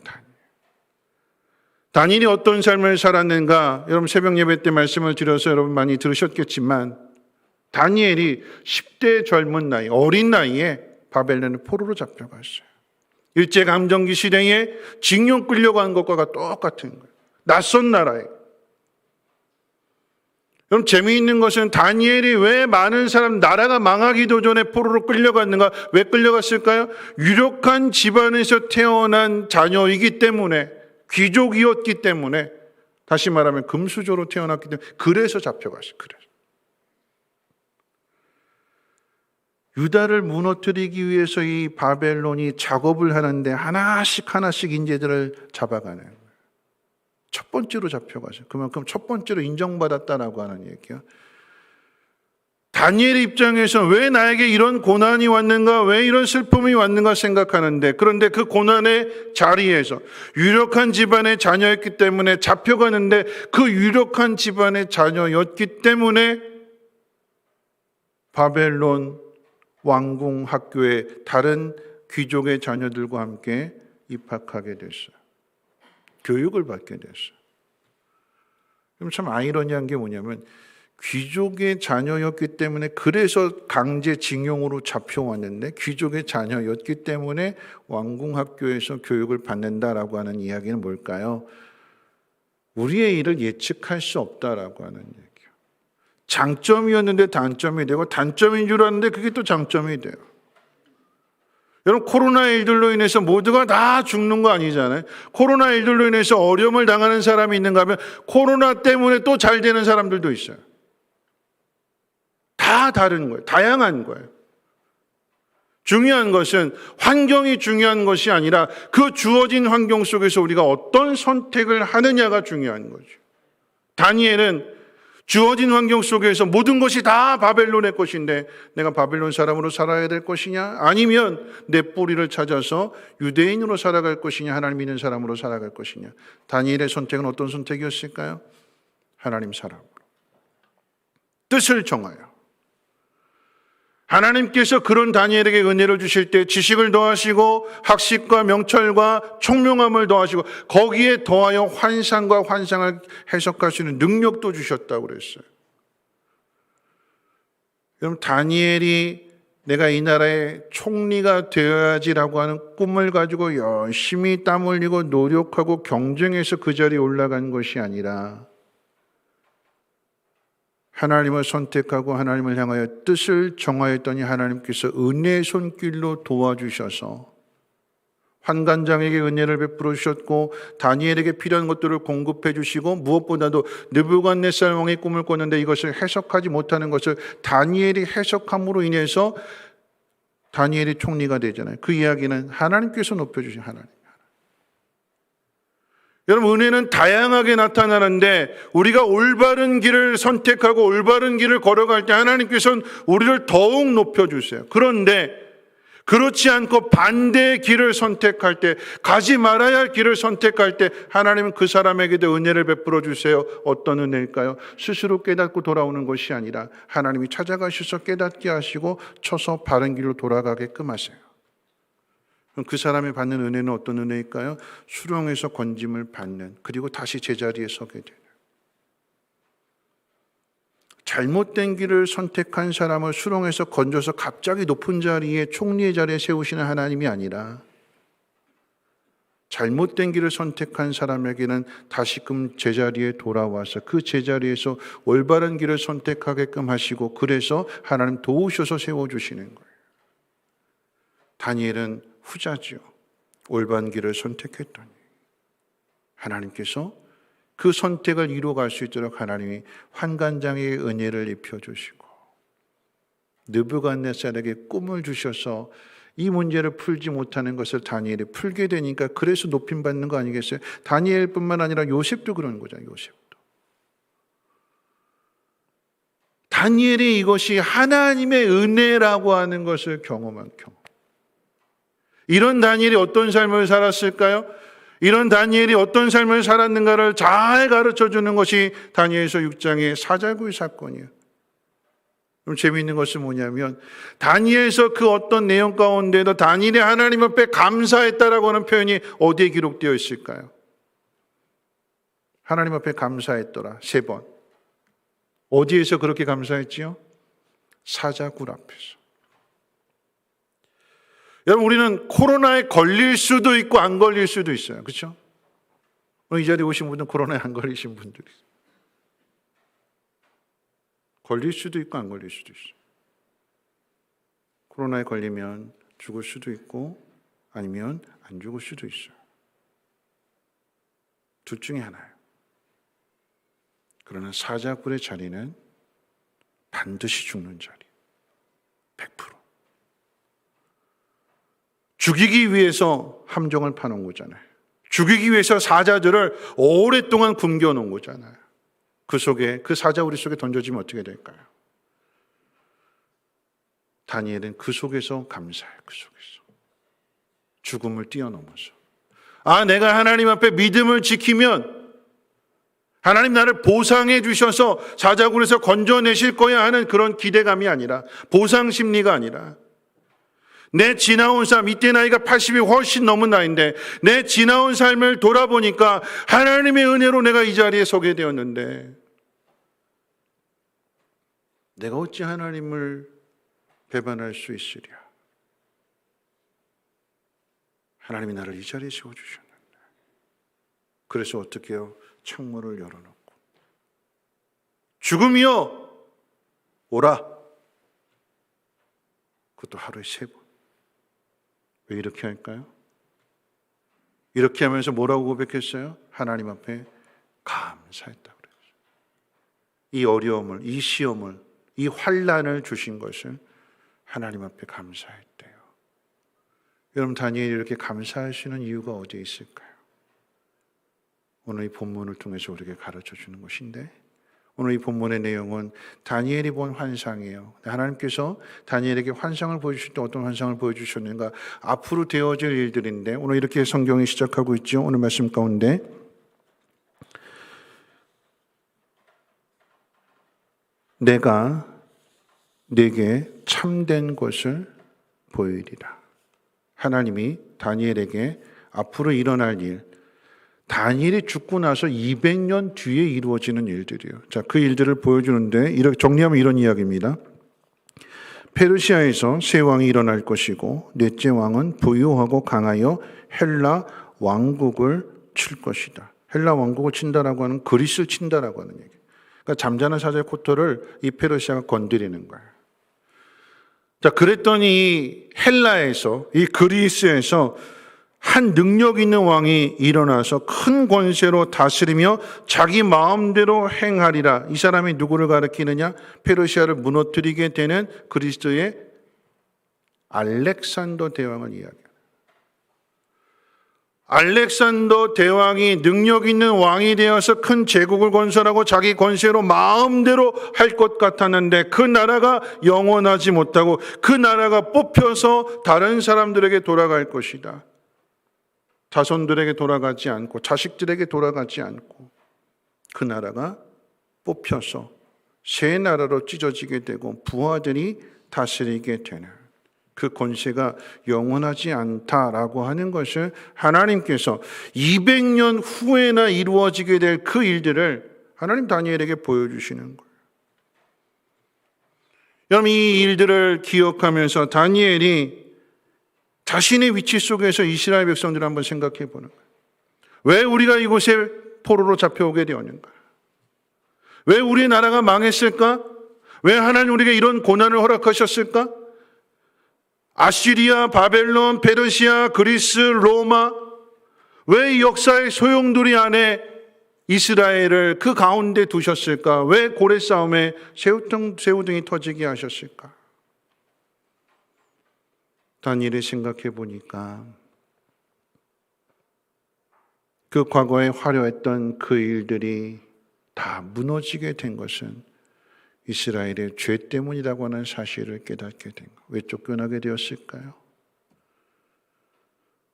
다니엘이 어떤 삶을 살았는가? 여러분 새벽 예배 때 말씀을 드려서 여러분 많이 들으셨겠지만 다니엘이 10대 젊은 나이, 어린 나이에 바벨론의 포로로 잡혀갔어요. 일제강점기 시대에 징용 끌려간 것과 똑같은 거예요. 낯선 나라에. 그럼 재미있는 것은 다니엘이 왜 많은 사람 나라가 망하기도 전에 포로로 끌려갔는가? 왜 끌려갔을까요? 유력한 집안에서 태어난 자녀이기 때문에 귀족이었기 때문에 다시 말하면 금수저로 태어났기 때문에 그래서 잡혀갔어요. 그래서 유다를 무너뜨리기 위해서 이 바벨론이 작업을 하는데 하나씩 인재들을 잡아가는 거예요. 첫 번째로 잡혀가죠. 그만큼 첫 번째로 인정받았다라고 하는 얘기요. 다니엘의 입장에서 왜 나에게 이런 고난이 왔는가, 왜 이런 슬픔이 왔는가 생각하는데 그런데 그 고난의 자리에서 유력한 집안의 자녀였기 때문에 잡혀가는데 그 유력한 집안의 자녀였기 때문에 바벨론 왕궁 학교에 다른 귀족의 자녀들과 함께 입학하게 됐어요. 교육을 받게 됐어요. 그럼 참 아이러니한 게 뭐냐면 귀족의 자녀였기 때문에 그래서 강제징용으로 잡혀왔는데 귀족의 자녀였기 때문에 왕궁학교에서 교육을 받는다라고 하는 이야기는 뭘까요? 우리의 일을 예측할 수 없다라고 하는 얘기예요. 장점이었는데 단점이 되고 단점인 줄 알았는데 그게 또 장점이 돼요. 여러분 코로나 일들로 인해서 모두가 다 죽는 거 아니잖아요. 코로나 일들로 인해서 어려움을 당하는 사람이 있는가 하면 코로나 때문에 또 잘 되는 사람들도 있어요. 다 다른 거예요. 다양한 거예요. 중요한 것은 환경이 중요한 것이 아니라 그 주어진 환경 속에서 우리가 어떤 선택을 하느냐가 중요한 거죠. 다니엘은 주어진 환경 속에서 모든 것이 다 바벨론의 것인데 내가 바벨론 사람으로 살아야 될 것이냐? 아니면 내 뿌리를 찾아서 유대인으로 살아갈 것이냐? 하나님 믿는 사람으로 살아갈 것이냐? 다니엘의 선택은 어떤 선택이었을까요? 하나님 사람으로. 뜻을 정하여. 하나님께서 그런 다니엘에게 은혜를 주실 때 지식을 더하시고 학식과 명철과 총명함을 더하시고 거기에 더하여 환상과 환상을 해석할 수 있는 능력도 주셨다고 그랬어요. 여러분, 다니엘이 내가 이 나라의 총리가 되어야지라고 하는 꿈을 가지고 열심히 땀 흘리고 노력하고 경쟁해서 그 자리에 올라간 것이 아니라 하나님을 선택하고 하나님을 향하여 뜻을 정하였더니 하나님께서 은혜의 손길로 도와주셔서 환관장에게 은혜를 베풀어 주셨고 다니엘에게 필요한 것들을 공급해 주시고 무엇보다도 느부갓네살 왕의 꿈을 꿨는데 이것을 해석하지 못하는 것을 다니엘이 해석함으로 인해서 다니엘이 총리가 되잖아요. 그 이야기는 하나님께서 높여주신 하나님. 여러분, 은혜는 다양하게 나타나는데 우리가 올바른 길을 선택하고 올바른 길을 걸어갈 때 하나님께서는 우리를 더욱 높여주세요. 그런데 그렇지 않고 반대의 길을 선택할 때, 가지 말아야 할 길을 선택할 때 하나님은 그 사람에게도 은혜를 베풀어 주세요. 어떤 은혜일까요? 스스로 깨닫고 돌아오는 것이 아니라 하나님이 찾아가셔서 깨닫게 하시고 쳐서 바른 길로 돌아가게끔 하세요. 그 사람이 받는 은혜는 어떤 은혜일까요? 수렁에서 건짐을 받는, 그리고 다시 제자리에 서게 되는. 잘못된 길을 선택한 사람을 수렁에서 건져서 갑자기 높은 자리에 총리의 자리에 세우시는 하나님이 아니라 잘못된 길을 선택한 사람에게는 다시금 제자리에 돌아와서 그 제자리에서 올바른 길을 선택하게끔 하시고 그래서 하나님 도우셔서 세워주시는 거예요. 다니엘은 후자지요. 올바른 길을 선택했더니 하나님께서 그 선택을 이루어갈 수 있도록 하나님이 환관장에게 은혜를 입혀주시고 느부갓네살에게 꿈을 주셔서 이 문제를 풀지 못하는 것을 다니엘이 풀게 되니까 그래서 높임받는 거 아니겠어요? 다니엘뿐만 아니라 요셉도 그런 거잖아요. 요셉도. 다니엘이 이것이 하나님의 은혜라고 하는 것을 경험한 경험. 이런 다니엘이 어떤 삶을 살았을까요? 이런 다니엘이 어떤 삶을 살았는가를 잘 가르쳐주는 것이 다니엘서 6장의 사자굴 사건이에요. 그럼 재미있는 것은 뭐냐면 다니엘서 그 어떤 내용 가운데도 다니엘이 하나님 앞에 감사했다라고 하는 표현이 어디에 기록되어 있을까요? 하나님 앞에 감사했더라 3번. 어디에서 그렇게 감사했지요? 사자굴 앞에서. 여러분, 우리는 코로나에 걸릴 수도 있고 안 걸릴 수도 있어요. 그렇죠? 이 자리에 오신 분들은 코로나에 안 걸리신 분들이 있어요. 걸릴 수도 있고 안 걸릴 수도 있어요. 코로나에 걸리면 죽을 수도 있고 아니면 안 죽을 수도 있어요. 둘 중에 하나예요. 그러나 사자굴의 자리는 반드시 죽는 자리. 100%. 죽이기 위해서 함정을 파놓은 거잖아요. 죽이기 위해서 사자들을 오랫동안 굶겨놓은 거잖아요. 그 속에, 그 사자우리 속에 던져지면 어떻게 될까요? 다니엘은 그 속에서 감사해요. 그 속에서. 죽음을 뛰어넘어서. 내가 하나님 앞에 믿음을 지키면 하나님 나를 보상해 주셔서 사자굴에서 건져내실 거야 하는 그런 기대감이 아니라, 보상 심리가 아니라, 내 지나온 삶, 이때 나이가 80이 훨씬 넘은 나이인데 내 지나온 삶을 돌아보니까 하나님의 은혜로 내가 이 자리에 서게 되었는데 내가 어찌 하나님을 배반할 수 있으랴. 하나님이 나를 이 자리에 세워주셨는데 그래서 어떻게 해요? 창문을 열어놓고 죽음이여 오라. 그것도 하루에 3번. 왜 이렇게 할까요? 이렇게 하면서 뭐라고 고백했어요? 하나님 앞에 감사했다고 그랬어요. 이 어려움을, 이 시험을, 이 환난을 주신 것을 하나님 앞에 감사했대요. 여러분, 다니엘이 이렇게 감사하시는 이유가 어디에 있을까요? 오늘 이 본문을 통해서 우리에게 가르쳐 주는 것인데, 오늘 이 본문의 내용은 다니엘이 본 환상이에요. 하나님께서 다니엘에게 환상을 보여주실 때 어떤 환상을 보여주셨는가, 앞으로 되어질 일들인데, 오늘 이렇게 성경이 시작하고 있죠. 오늘 말씀 가운데 내가 네게 참된 것을 보이리라. 하나님이 다니엘에게 앞으로 일어날 일, 다니엘이 죽고 나서 200년 뒤에 이루어지는 일들이에요. 자, 그 일들을 보여주는데, 이렇게 정리하면 이런 이야기입니다. 페르시아에서 새 왕이 일어날 것이고, 넷째 왕은 부유하고 강하여 헬라 왕국을 칠 것이다. 헬라 왕국을 친다라고 하는 그리스를 친다라고 하는 얘기. 그러니까 잠자는 사자의 코털을 이 페르시아가 건드리는 거예요. 자, 그랬더니 헬라에서, 이 그리스에서 한 능력 있는 왕이 일어나서 큰 권세로 다스리며 자기 마음대로 행하리라. 이 사람이 누구를 가리키느냐? 페르시아를 무너뜨리게 되는 그리스도의 알렉산더 대왕을 이야기합니다. 알렉산더 대왕이 능력 있는 왕이 되어서 큰 제국을 건설하고 자기 권세로 마음대로 할 것 같았는데, 그 나라가 영원하지 못하고 그 나라가 뽑혀서 다른 사람들에게 돌아갈 것이다. 자손들에게 돌아가지 않고 자식들에게 돌아가지 않고 그 나라가 뽑혀서 새 나라로 찢어지게 되고 부하들이 다스리게 되는 그 권세가 영원하지 않다라고 하는 것을 하나님께서 200년 후에나 이루어지게 될 그 일들을 하나님 다니엘에게 보여주시는 거예요. 여러분, 이 일들을 기억하면서 다니엘이 자신의 위치 속에서 이스라엘 백성들을 한번 생각해 보는 거예요. 왜 우리가 이곳에 포로로 잡혀오게 되었는가? 왜 우리 나라가 망했을까? 왜 하나님 우리에게 이런 고난을 허락하셨을까? 아시리아, 바벨론, 페르시아, 그리스, 로마, 왜 이 역사의 소용돌이 안에 이스라엘을 그 가운데 두셨을까? 왜 고래 싸움에 새우등이 터지게 하셨을까? 다니엘이 생각해 보니까 그 과거에 화려했던 그 일들이 다 무너지게 된 것은 이스라엘의 죄 때문이라고 하는 사실을 깨닫게 된 것. 왜 쫓겨나게 되었을까요?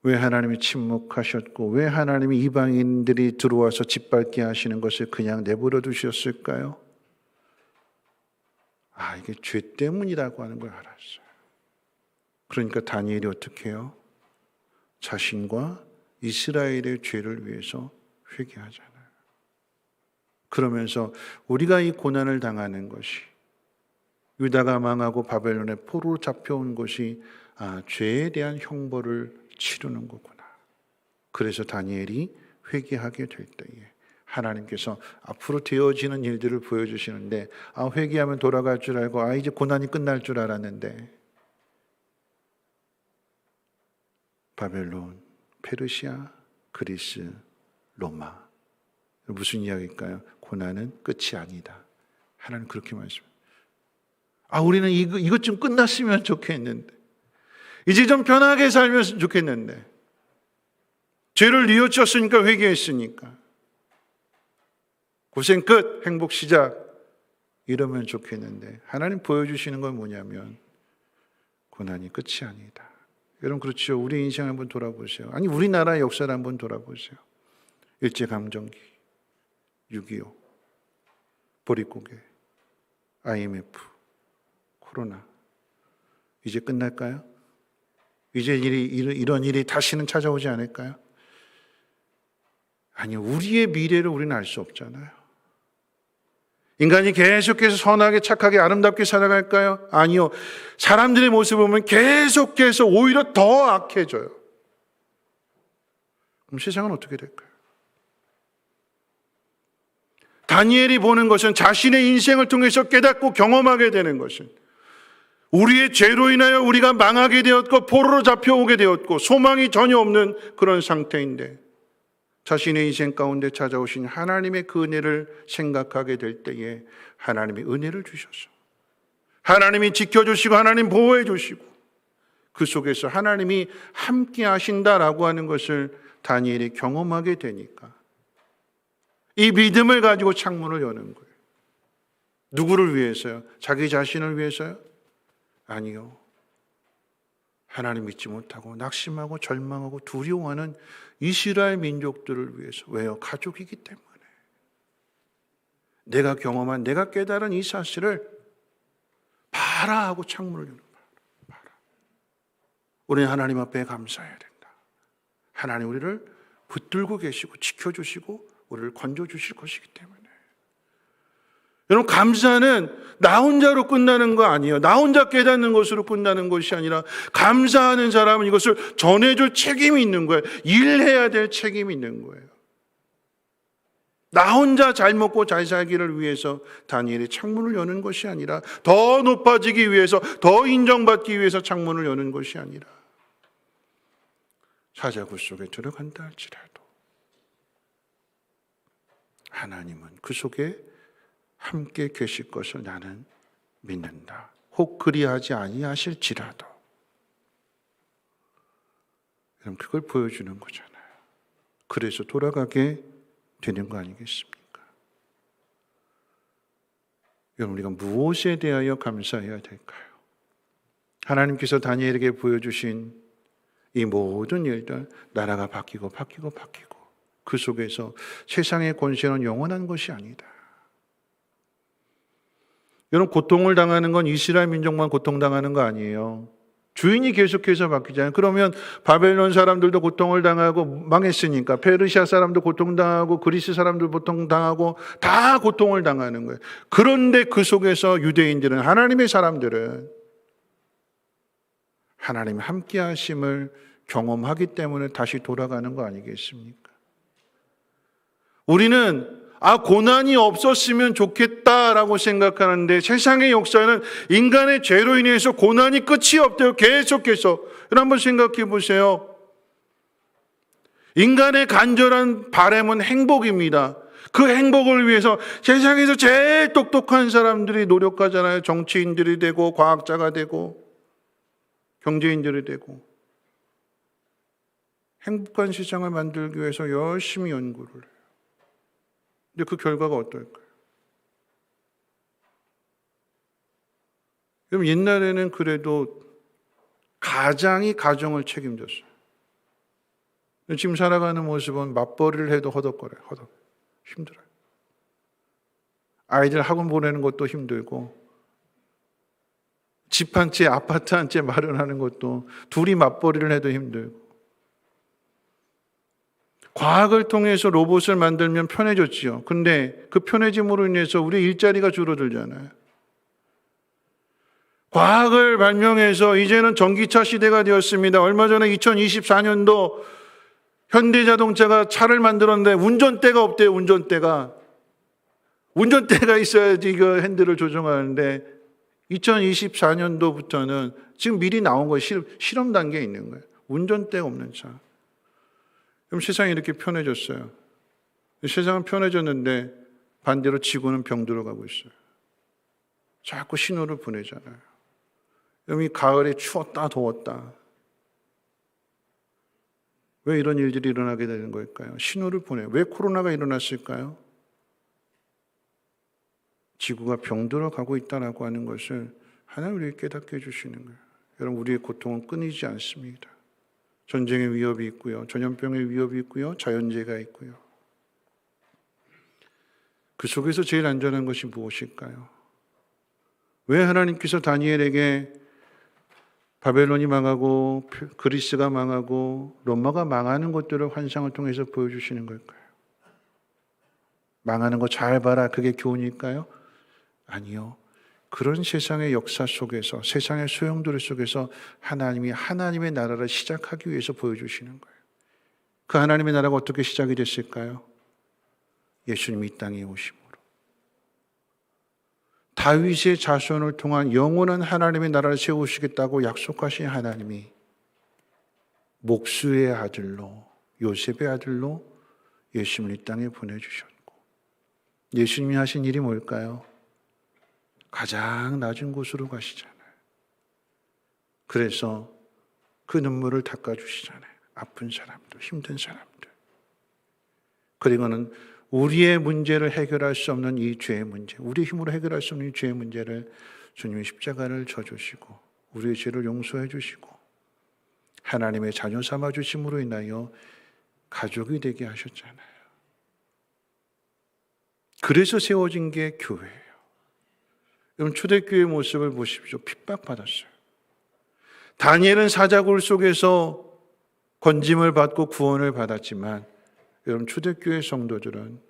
왜 하나님이 침묵하셨고, 왜 하나님이 이방인들이 들어와서 짓밟게 하시는 것을 그냥 내버려 두셨을까요? 이게 죄 때문이라고 하는 걸 알았어요. 그러니까 다니엘이 어떻게 해요? 자신과 이스라엘의 죄를 위해서 회개하잖아요. 그러면서 우리가 이 고난을 당하는 것이, 유다가 망하고 바벨론에 포로로 잡혀온 것이 죄에 대한 형벌을 치르는 거구나. 그래서 다니엘이 회개하게 될 때에 하나님께서 앞으로 되어지는 일들을 보여주시는데, 회개하면 돌아갈 줄 알고 이제 고난이 끝날 줄 알았는데, 바벨론, 페르시아, 그리스, 로마. 무슨 이야기일까요? 고난은 끝이 아니다. 하나님 그렇게 말씀합니다. 우리는 이것 좀 끝났으면 좋겠는데, 이제 좀 편하게 살면 좋겠는데, 죄를 뉘우쳤으니까 회개했으니까 고생 끝, 행복 시작, 이러면 좋겠는데, 하나님 보여주시는 건 뭐냐면 고난이 끝이 아니다. 여러분, 그렇죠. 우리 인생 한번 돌아보세요. 우리나라 역사를 한번 돌아보세요. 일제강점기, 6.25, 보릿고개, IMF, 코로나. 이제 끝날까요? 이제 이런 일이 다시는 찾아오지 않을까요? 우리의 미래를 우리는 알 수 없잖아요. 인간이 계속해서 선하게, 착하게, 아름답게 살아갈까요? 아니요. 사람들의 모습을 보면 계속해서 오히려 더 악해져요. 그럼 세상은 어떻게 될까요? 다니엘이 보는 것은, 자신의 인생을 통해서 깨닫고 경험하게 되는 것은, 우리의 죄로 인하여 우리가 망하게 되었고 포로로 잡혀오게 되었고 소망이 전혀 없는 그런 상태인데, 자신의 인생 가운데 찾아오신 하나님의 그 은혜를 생각하게 될 때에 하나님이 은혜를 주셔서 하나님이 지켜주시고 하나님 보호해 주시고 그 속에서 하나님이 함께 하신다라고 하는 것을 다니엘이 경험하게 되니까 이 믿음을 가지고 창문을 여는 거예요. 누구를 위해서요? 자기 자신을 위해서요? 아니요. 하나님 믿지 못하고 낙심하고 절망하고 두려워하는 이스라엘 민족들을 위해서. 왜요? 가족이기 때문에. 내가 경험한, 내가 깨달은 이 사실을 봐라 하고 창문을 여는 거예요. 봐라. 우리는 하나님 앞에 감사해야 된다. 하나님 우리를 붙들고 계시고 지켜주시고 우리를 건져주실 것이기 때문에. 여러분, 감사는 나 혼자로 끝나는 거 아니에요. 나 혼자 깨닫는 것으로 끝나는 것이 아니라 감사하는 사람은 이것을 전해줄 책임이 있는 거예요. 일해야 될 책임이 있는 거예요. 나 혼자 잘 먹고 잘 살기를 위해서 다니엘이 창문을 여는 것이 아니라 더 높아지기 위해서, 더 인정받기 위해서 창문을 여는 것이 아니라 사자굴 속에 들어간다 할지라도 하나님은 그 속에 함께 계실 것을 나는 믿는다. 혹 그리하지 아니하실지라도. 여러분, 그걸 보여주는 거잖아요. 그래서 돌아가게 되는 거 아니겠습니까? 여러분, 우리가 무엇에 대하여 감사해야 될까요? 하나님께서 다니엘에게 보여주신 이 모든 일들, 나라가 바뀌고 그 속에서 세상의 권세는 영원한 것이 아니다. 여러분, 고통을 당하는 건 이스라엘 민족만 고통당하는 거 아니에요. 주인이 계속해서 바뀌잖아요. 그러면 바벨론 사람들도 고통을 당하고 망했으니까 페르시아 사람도 고통당하고 그리스 사람도 고통당하고 다 고통을 당하는 거예요. 그런데 그 속에서 유대인들은, 하나님의 사람들은 하나님 함께 하심을 경험하기 때문에 다시 돌아가는 거 아니겠습니까? 우리는 고난이 없었으면 좋겠다라고 생각하는데 세상의 역사는 인간의 죄로 인해서 고난이 끝이 없대요. 계속해서. 여러분 한번 생각해 보세요. 인간의 간절한 바람은 행복입니다. 그 행복을 위해서 세상에서 제일 똑똑한 사람들이 노력하잖아요. 정치인들이 되고 과학자가 되고 경제인들이 되고 행복한 세상을 만들기 위해서 열심히 연구를 해요. 근데 그 결과가 어떨까요? 그럼 옛날에는 그래도 가장이 가정을 책임졌어요. 지금 살아가는 모습은 맞벌이를 해도 허덕거려요. 힘들어요. 아이들 학원 보내는 것도 힘들고 집 한 채, 아파트 한 채 마련하는 것도 둘이 맞벌이를 해도 힘들고 과학을 통해서 로봇을 만들면 편해졌지요. 근데 그 편해짐으로 인해서 우리 일자리가 줄어들잖아요. 과학을 발명해서 이제는 전기차 시대가 되었습니다. 얼마 전에 2024년도 현대자동차가 차를 만들었는데 운전대가 없대요. 운전대가 있어야지 이거 핸들을 조정하는데 2024년도부터는 지금 미리 나온 거예요. 실험 단계에 있는 거예요. 운전대가 없는 차. 그럼 세상이 이렇게 편해졌어요. 세상은 편해졌는데 반대로 지구는 병들어가고 있어요. 자꾸 신호를 보내잖아요. 그럼 이 가을에 추웠다 더웠다. 왜 이런 일들이 일어나게 되는 걸까요? 신호를 보내요. 왜 코로나가 일어났을까요? 지구가 병들어가고 있다라고 하는 것을 하나님 우리에게 깨닫게 해주시는 거예요. 여러분, 우리의 고통은 끊이지 않습니다. 전쟁의 위협이 있고요. 전염병의 위협이 있고요. 자연재해가 있고요. 그 속에서 제일 안전한 것이 무엇일까요? 왜 하나님께서 다니엘에게 바벨론이 망하고 그리스가 망하고 로마가 망하는 것들을 환상을 통해서 보여주시는 걸까요? 망하는 거 잘 봐라. 그게 교훈일까요? 아니요. 그런 세상의 역사 속에서, 세상의 소용돌이 속에서 하나님이 하나님의 나라를 시작하기 위해서 보여주시는 거예요. 그 하나님의 나라가 어떻게 시작이 됐을까요? 예수님이 이 땅에 오심으로. 다윗의 자손을 통한 영원한 하나님의 나라를 세우시겠다고 약속하신 하나님이 목수의 아들로, 요셉의 아들로 예수님을 이 땅에 보내주셨고, 예수님이 하신 일이 뭘까요? 가장 낮은 곳으로 가시잖아요. 그래서 그 눈물을 닦아주시잖아요. 아픈 사람들, 힘든 사람들. 그리고는 우리의 문제를 해결할 수 없는 이 죄의 문제, 우리 힘으로 해결할 수 없는 이 죄의 문제를 주님이 십자가를 져주시고 우리의 죄를 용서해 주시고 하나님의 자녀 삼아 주심으로 인하여 가족이 되게 하셨잖아요. 그래서 세워진 게 교회예요. 여러분 초대교회의 모습을 보십시오. 핍박받았어요. 다니엘은 사자굴 속에서 건짐을 받고 구원을 받았지만 여러분 초대교회 성도들은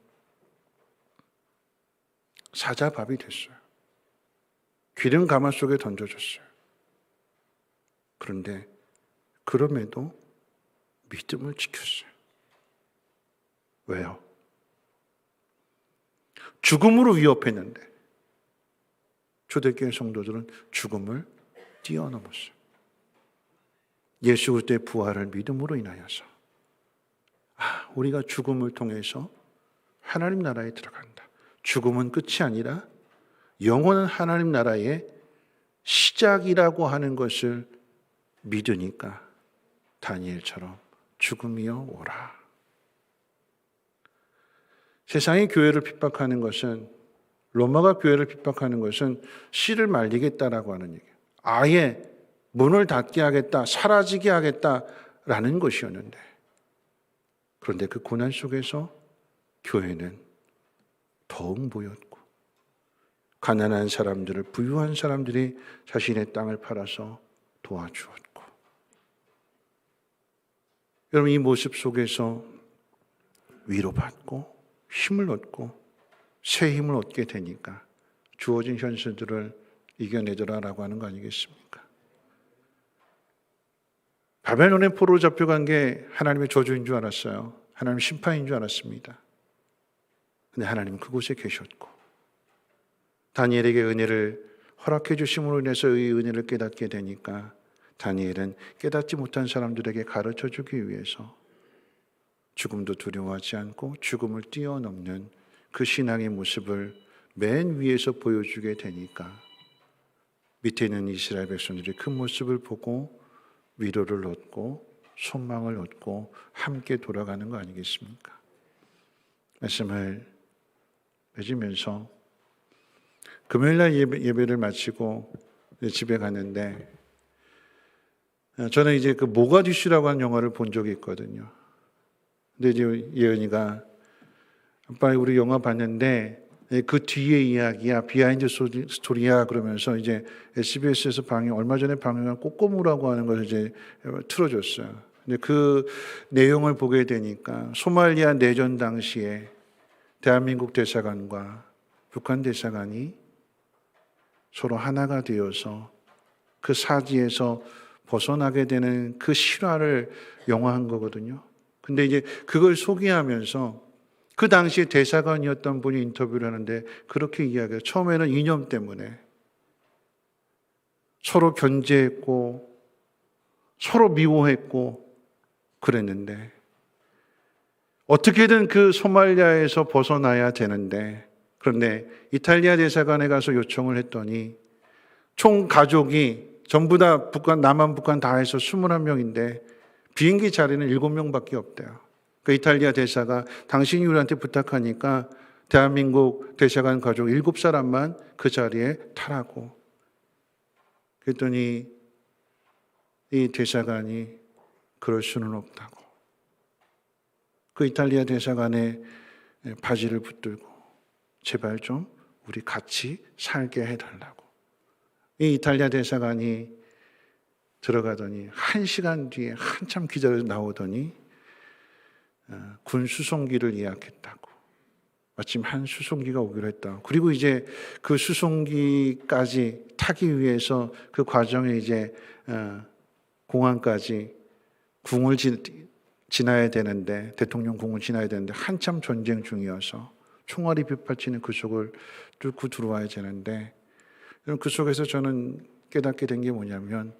사자밥이 됐어요. 기름 가마 속에 던져졌어요. 그런데 그럼에도 믿음을 지켰어요. 왜요? 죽음으로 위협했는데 초대교회 성도들은 죽음을 뛰어넘었어요. 예수 그리스도의 부활을 믿음으로 인하여서 우리가 죽음을 통해서 하나님 나라에 들어간다. 죽음은 끝이 아니라 영원한 하나님 나라의 시작이라고 하는 것을 믿으니까 다니엘처럼 죽음이여 오라. 세상의 교회를 핍박하는 것은, 로마가 교회를 핍박하는 것은 씨를 말리겠다라고 하는 얘기예요. 아예 문을 닫게 하겠다, 사라지게 하겠다라는 것이었는데, 그런데 그 고난 속에서 교회는 더욱 모였고 가난한 사람들을, 부유한 사람들이 자신의 땅을 팔아서 도와주었고, 여러분 이 모습 속에서 위로받고 힘을 얻고 새 힘을 얻게 되니까 주어진 현실들을 이겨내더라라고 하는 거 아니겠습니까? 바벨론의 포로로 잡혀간 게 하나님의 저주인 줄 알았어요. 하나님 심판인 줄 알았습니다. 근데 하나님은 그곳에 계셨고 다니엘에게 은혜를 허락해 주심으로 인해서 이 은혜를 깨닫게 되니까 다니엘은 깨닫지 못한 사람들에게 가르쳐 주기 위해서 죽음도 두려워하지 않고 죽음을 뛰어넘는 그 신앙의 모습을 맨 위에서 보여주게 되니까 밑에 있는 이스라엘 백성들이 그 모습을 보고 위로를 얻고 소망을 얻고 함께 돌아가는 거 아니겠습니까? 말씀을 맺으면서 금요일날 예배를 마치고 집에 갔는데 저는 이제 그 모가디슈라고 하는 영화를 본 적이 있거든요. 근데 이제 예은이가 아빠 우리 영화 봤는데 그 뒤의 이야기야, 비하인드 스토리야 그러면서 이제 SBS에서 얼마 전에 방영한 꼬꼬무라고 하는 것을 이제 틀어줬어요. 근데 그 내용을 보게 되니까 소말리아 내전 당시에 대한민국 대사관과 북한 대사관이 서로 하나가 되어서 그 사지에서 벗어나게 되는 그 실화를 영화한 거거든요. 근데 이제 그걸 소개하면서 그 당시에 대사관이었던 분이 인터뷰를 하는데 그렇게 이야기해요. 처음에는 이념 때문에 서로 견제했고 서로 미워했고 그랬는데 어떻게든 그 소말리아에서 벗어나야 되는데 그런데 이탈리아 대사관에 가서 요청을 했더니 총 가족이 전부 다 남한 북한 다 해서 21명인데 비행기 자리는 7명밖에 없대요. 그 이탈리아 대사가 당신이 우리한테 부탁하니까 대한민국 대사관 가족 7사람만 그 자리에 타라고. 그랬더니 이 대사관이 그럴 수는 없다고. 그 이탈리아 대사관의 바지를 붙들고 제발 좀 우리 같이 살게 해달라고. 이 이탈리아 대사관이 들어가더니 1시간 뒤에 한참 기다려서 나오더니 군 수송기를 예약했다고. 마침 한 수송기가 오기로 했다. 그리고 이제 그 수송기까지 타기 위해서 그 과정에 이제 공항까지 궁을 지나야 되는데 대통령 궁을 지나야 되는데 한참 전쟁 중이어서 총알이 빗발치는 그 속을 뚫고 들어와야 되는데 그 속에서 저는 깨닫게 된 게 뭐냐면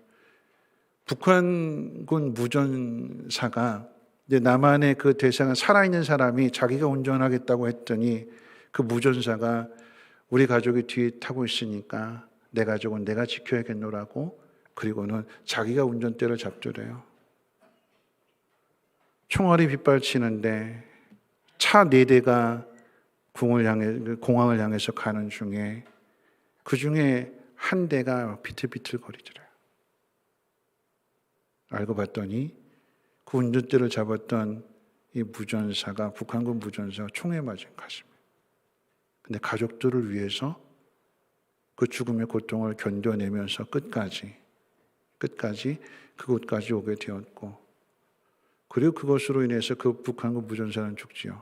북한군 무전사가 이제 남한의 그 대사관 살아있는 사람이 자기가 운전하겠다고 했더니 그 무전사가 우리 가족이 뒤에 타고 있으니까 내 가족은 내가 지켜야겠노라고 그리고는 자기가 운전대를 잡더래요. 총알이 빗발치는데 차 4대가 공항을 향해서 가는 중에 그 중에 한 대가 비틀비틀 거리더래요. 알고 봤더니 그 운전대를 잡았던 이 무전사가, 북한군 무전사가 총에 맞은 가슴이에요. 근데 가족들을 위해서 그 죽음의 고통을 견뎌내면서 끝까지 그곳까지 오게 되었고, 그리고 그것으로 인해서 그 북한군 무전사는 죽지요.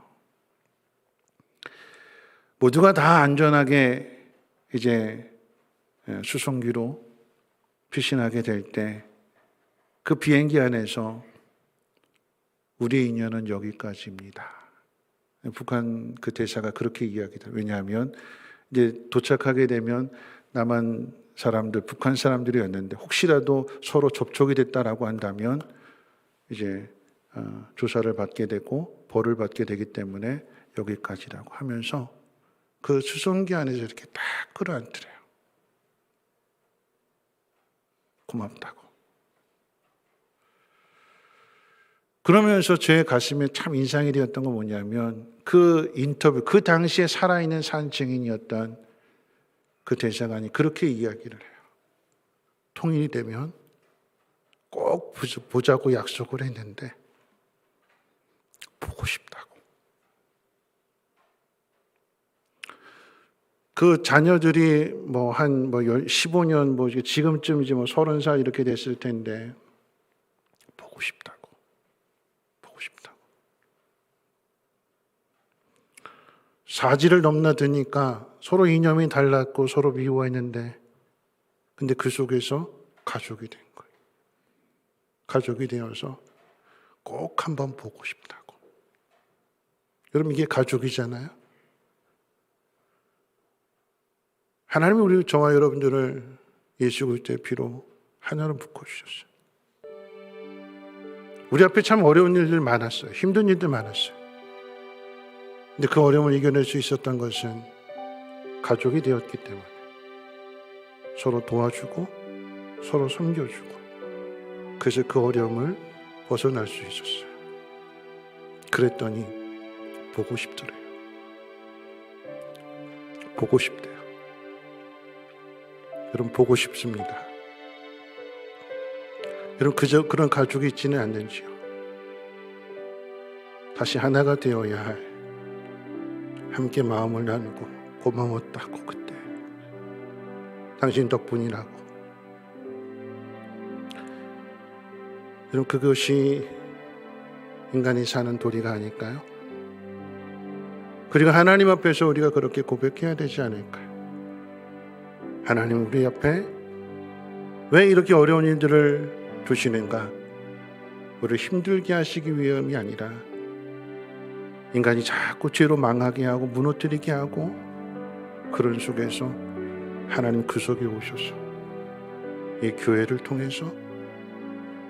모두가 다 안전하게 이제 수송기로 피신하게 될 때 그 비행기 안에서 우리의 인연은 여기까지입니다. 북한 그 대사가 그렇게 이야기해요. 왜냐하면 이제 도착하게 되면 남한 사람들, 북한 사람들이었는데 혹시라도 서로 접촉이 됐다라고 한다면 이제 조사를 받게 되고 벌을 받게 되기 때문에 여기까지라고 하면서 그 수송기 안에서 이렇게 딱 끌어안더래요. 고맙다고. 그러면서 제 가슴에 참 인상이 되었던 건 뭐냐면 그 인터뷰, 그 당시에 살아있는 산증인이었던 그 대사관이 그렇게 이야기를 해요. 통일이 되면 꼭 보자고 약속을 했는데 보고 싶다고. 그 자녀들이 15년, 지금쯤 30살 이렇게 됐을 텐데 보고 싶다고. 사지를 넘나드니까 서로 이념이 달랐고 서로 미워했는데, 근데 그 속에서 가족이 된 거예요. 가족이 되어서 꼭 한번 보고 싶다고. 여러분, 이게 가족이잖아요. 하나님이 저와 여러분들을 예수 그리스도의 피로 하나로 묶어주셨어요. 우리 앞에 참 어려운 일들 많았어요. 힘든 일들 많았어요. 근데 그 어려움을 이겨낼 수 있었던 것은 가족이 되었기 때문에 서로 도와주고 서로 섬겨주고, 그래서 그 어려움을 벗어날 수 있었어요. 그랬더니 보고 싶더래요. 보고 싶대요. 여러분, 보고 싶습니다. 여러분, 그저 그런 가족이 있지는 않는지요. 다시 하나가 되어야 할, 함께 마음을 나누고 고마웠다고, 그때 당신 덕분이라고. 여러분, 그것이 인간이 사는 도리가 아닐까요? 그리고 하나님 앞에서 우리가 그렇게 고백해야 되지 않을까요? 하나님, 우리 앞에 왜 이렇게 어려운 일들을 주시는가? 우리를 힘들게 하시기 위함이 아니라 인간이 자꾸 죄로 망하게 하고 무너뜨리게 하고, 그런 속에서 하나님 그 속에 오셔서 이 교회를 통해서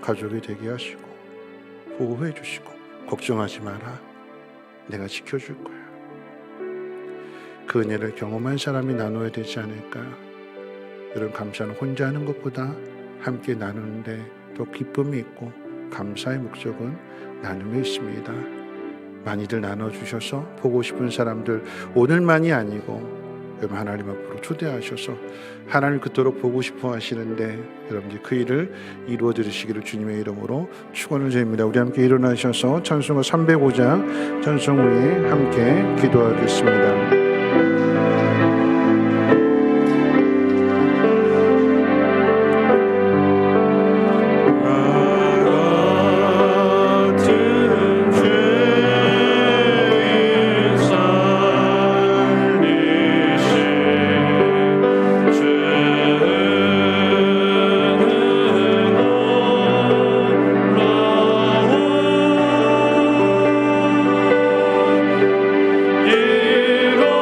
가족이 되게 하시고 보호해 주시고, 걱정하지 마라, 내가 지켜줄 거야. 그 은혜를 경험한 사람이 나눠야 되지 않을까. 여러분, 감사는 혼자 하는 것보다 함께 나누는데 더 기쁨이 있고 감사의 목적은 나눔에 있습니다. 많이들 나눠주셔서 보고 싶은 사람들, 오늘만이 아니고 여러분 하나님 앞으로 초대하셔서 하나님 그토록 보고 싶어 하시는데 여러분들 그 일을 이루어 드리시기를 주님의 이름으로 축원을 드립니다. 우리 함께 일어나셔서 찬송가 305장 찬송 후에 함께 기도하겠습니다. 이로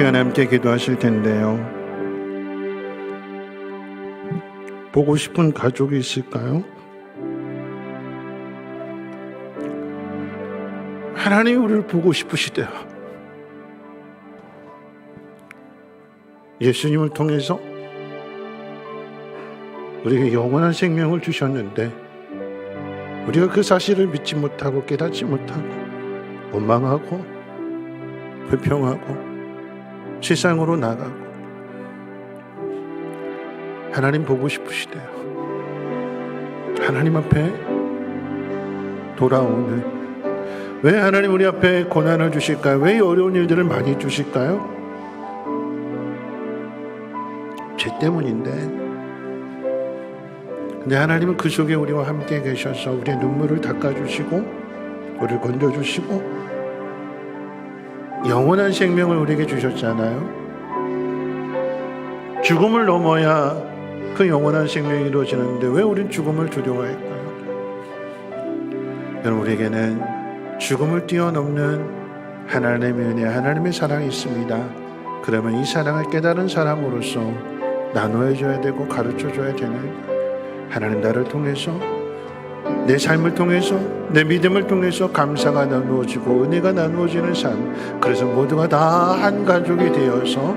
시간에 함께 기도하실 텐데요. 보고 싶은 가족이 있을까요? 하나님이 우리를 보고 싶으시대요. 예수님을 통해서 우리에게 영원한 생명을 주셨는데 우리가 그 사실을 믿지 못하고 깨닫지 못하고 원망하고 불평하고 세상으로 나가고 하나님 보고 싶으시대요. 하나님 앞에 돌아오는, 왜 하나님 우리 앞에 고난을 주실까요? 왜 어려운 일들을 많이 주실까요? 죄 때문인데. 근데 하나님은 그 속에 우리와 함께 계셔서 우리의 눈물을 닦아주시고 우리를 건져주시고 영원한 생명을 우리에게 주셨잖아요. 죽음을 넘어야 그 영원한 생명이 이루어지는데 왜 우린 죽음을 두려워할까요? 여러분, 우리에게는 죽음을 뛰어넘는 하나님의 은혜, 하나님의 사랑이 있습니다. 그러면 이 사랑을 깨달은 사람으로서 나눠줘야 되고 가르쳐줘야 되는, 하나님 나를 통해서, 내 삶을 통해서, 내 믿음을 통해서 감사가 나누어지고 은혜가 나누어지는 삶. 그래서 모두가 다 한 가족이 되어서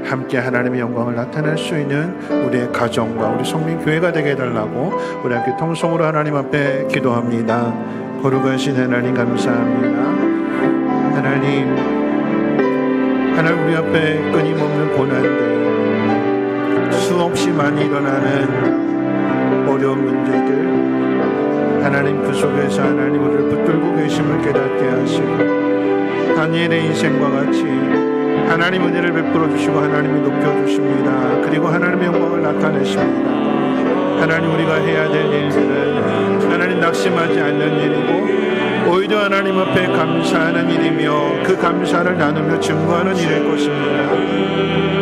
함께 하나님의 영광을 나타낼 수 있는 우리의 가정과 우리 성민교회가 되게 해달라고 우리 함께 통성으로 하나님 앞에 기도합니다. 거룩하신 하나님 감사합니다. 하나님 우리 앞에 끊임없는 고난들, 수없이 많이 일어나는 어려운 문제들, 하나님 그 속에서 하나님 우리를 붙들고 계심을 깨닫게 하시고 다니엘의 인생과 같이 하나님 은혜를 베풀어 주시고 하나님이 높여 주십니다. 그리고 하나님의 영광을 나타내십니다. 하나님 우리가 해야 될 일들은 하나님 낙심하지 않는 일이고 오히려 하나님 앞에 감사하는 일이며 그 감사를 나누며 증거하는 일일 것입니다.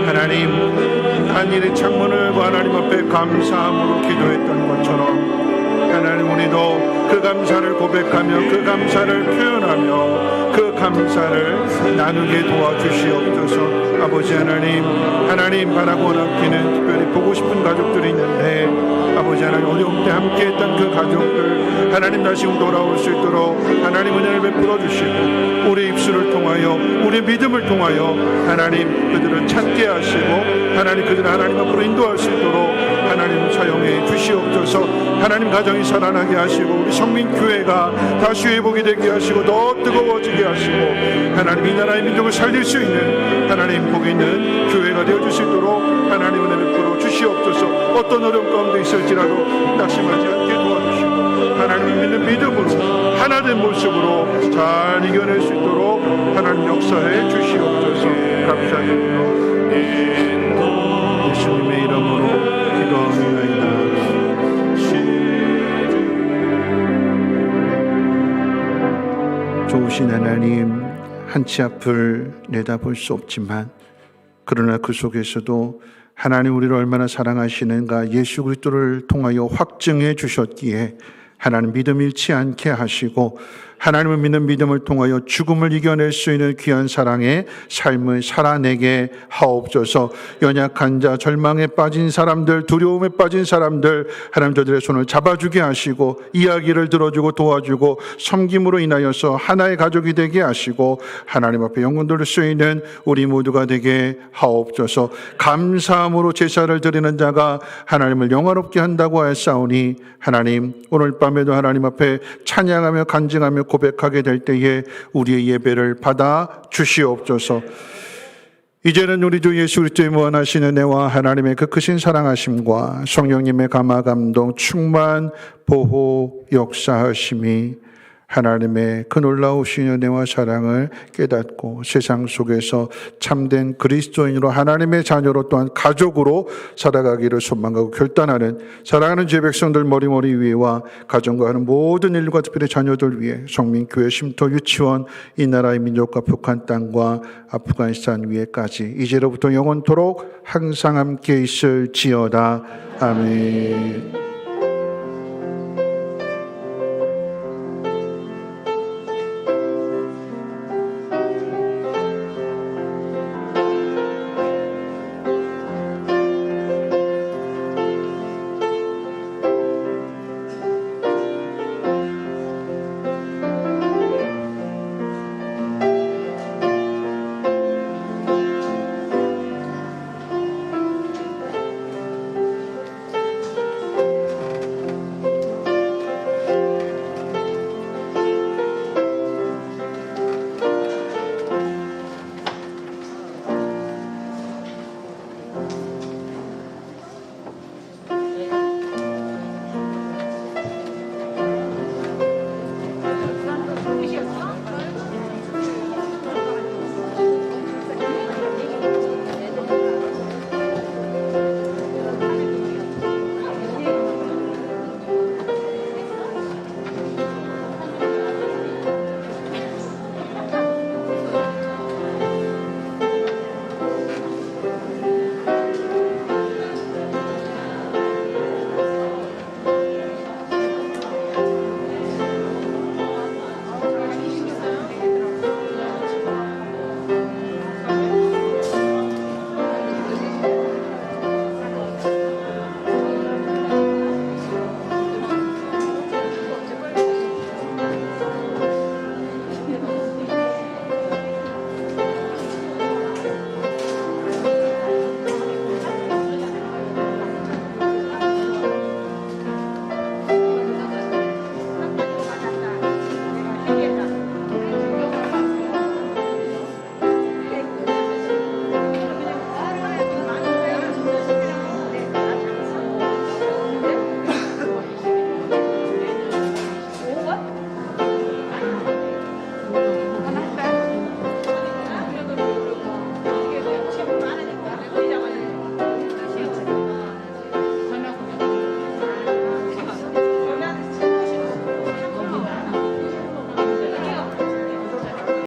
하나님, 다니엘의 창문을 열고 하나님 앞에 감사함으로 기도했던 것처럼 하나님 우리도 그 감사를 고백하며 그 감사를 표현하며 그 감사를 나누게 도와주시옵소서. 아버지 하나님 바라고 아끼는 특별히 보고 싶은 가족들이 있는데 아버지 하나님 어려울 때 함께했던 그 가족들 하나님 다시 돌아올 수 있도록 하나님 은혜를 베풀어 주시고 우리 입술을 통하여 우리 믿음을 통하여 하나님 그들을 찾게 하시고 하나님 그들을 하나님 앞으로 인도할 수 있도록 하나님 사용해 주시옵소서. 하나님 가정이 살아나게 하시고 우리 성민교회가 다시 회복이 되게 하시고 더 뜨거워지게 하시고 하나님 이 나라의 민족을 살릴 수 있는 하나님 복 있는 교회가 되어줄 수 있도록 하나님 은혜 베풀어 주시옵소서. 어떤 어려움 가운데 있을지라도 낙심하지 않게 도와주시고 하나님을 믿는 믿음으로 하나된 모습으로 잘 이겨낼 수 있도록 하나님 역사해 주시옵소서. 감사드립니다. 예수님의 이름으로 기도합니다. 좋으신 하나님, 한치 앞을 내다볼 수 없지만 그러나 그 속에서도 하나님 우리를 얼마나 사랑하시는가 예수 그리스도를 통하여 확증해 주셨기에 하나님 믿음 잃지 않게 하시고 하나님을 믿는 믿음을 통하여 죽음을 이겨낼 수 있는 귀한 사랑의 삶을 살아내게 하옵소서. 연약한 자, 절망에 빠진 사람들, 두려움에 빠진 사람들 하나님 저들의 손을 잡아주게 하시고 이야기를 들어주고 도와주고 섬김으로 인하여서 하나의 가족이 되게 하시고 하나님 앞에 영혼 돌릴 수 있는 우리 모두가 되게 하옵소서. 감사함으로 제사를 드리는 자가 하나님을 영화롭게 한다고 하였사오니 하나님 오늘 밤에도 하나님 앞에 찬양하며 간증하며 고백하게 될 때에 우리의 예배를 받아 주시옵소서. 이제는 우리 주 예수 그리스도의 무한하신 은혜와 하나님의 그 크신 사랑하심과 성령님의 감화 감동 충만 보호 역사하심이 하나님의 그 놀라우신 은혜와 사랑을 깨닫고 세상 속에서 참된 그리스도인으로 하나님의 자녀로 또한 가족으로 살아가기를 소망하고 결단하는 사랑하는 제 백성들 머리머리 위에와 가정과 하는 모든 일과 특별히 자녀들 위해 성민교회 쉼터 유치원 이 나라의 민족과 북한 땅과 아프가니스탄 위에까지 이제로부터 영원토록 항상 함께 있을지어다. 아멘.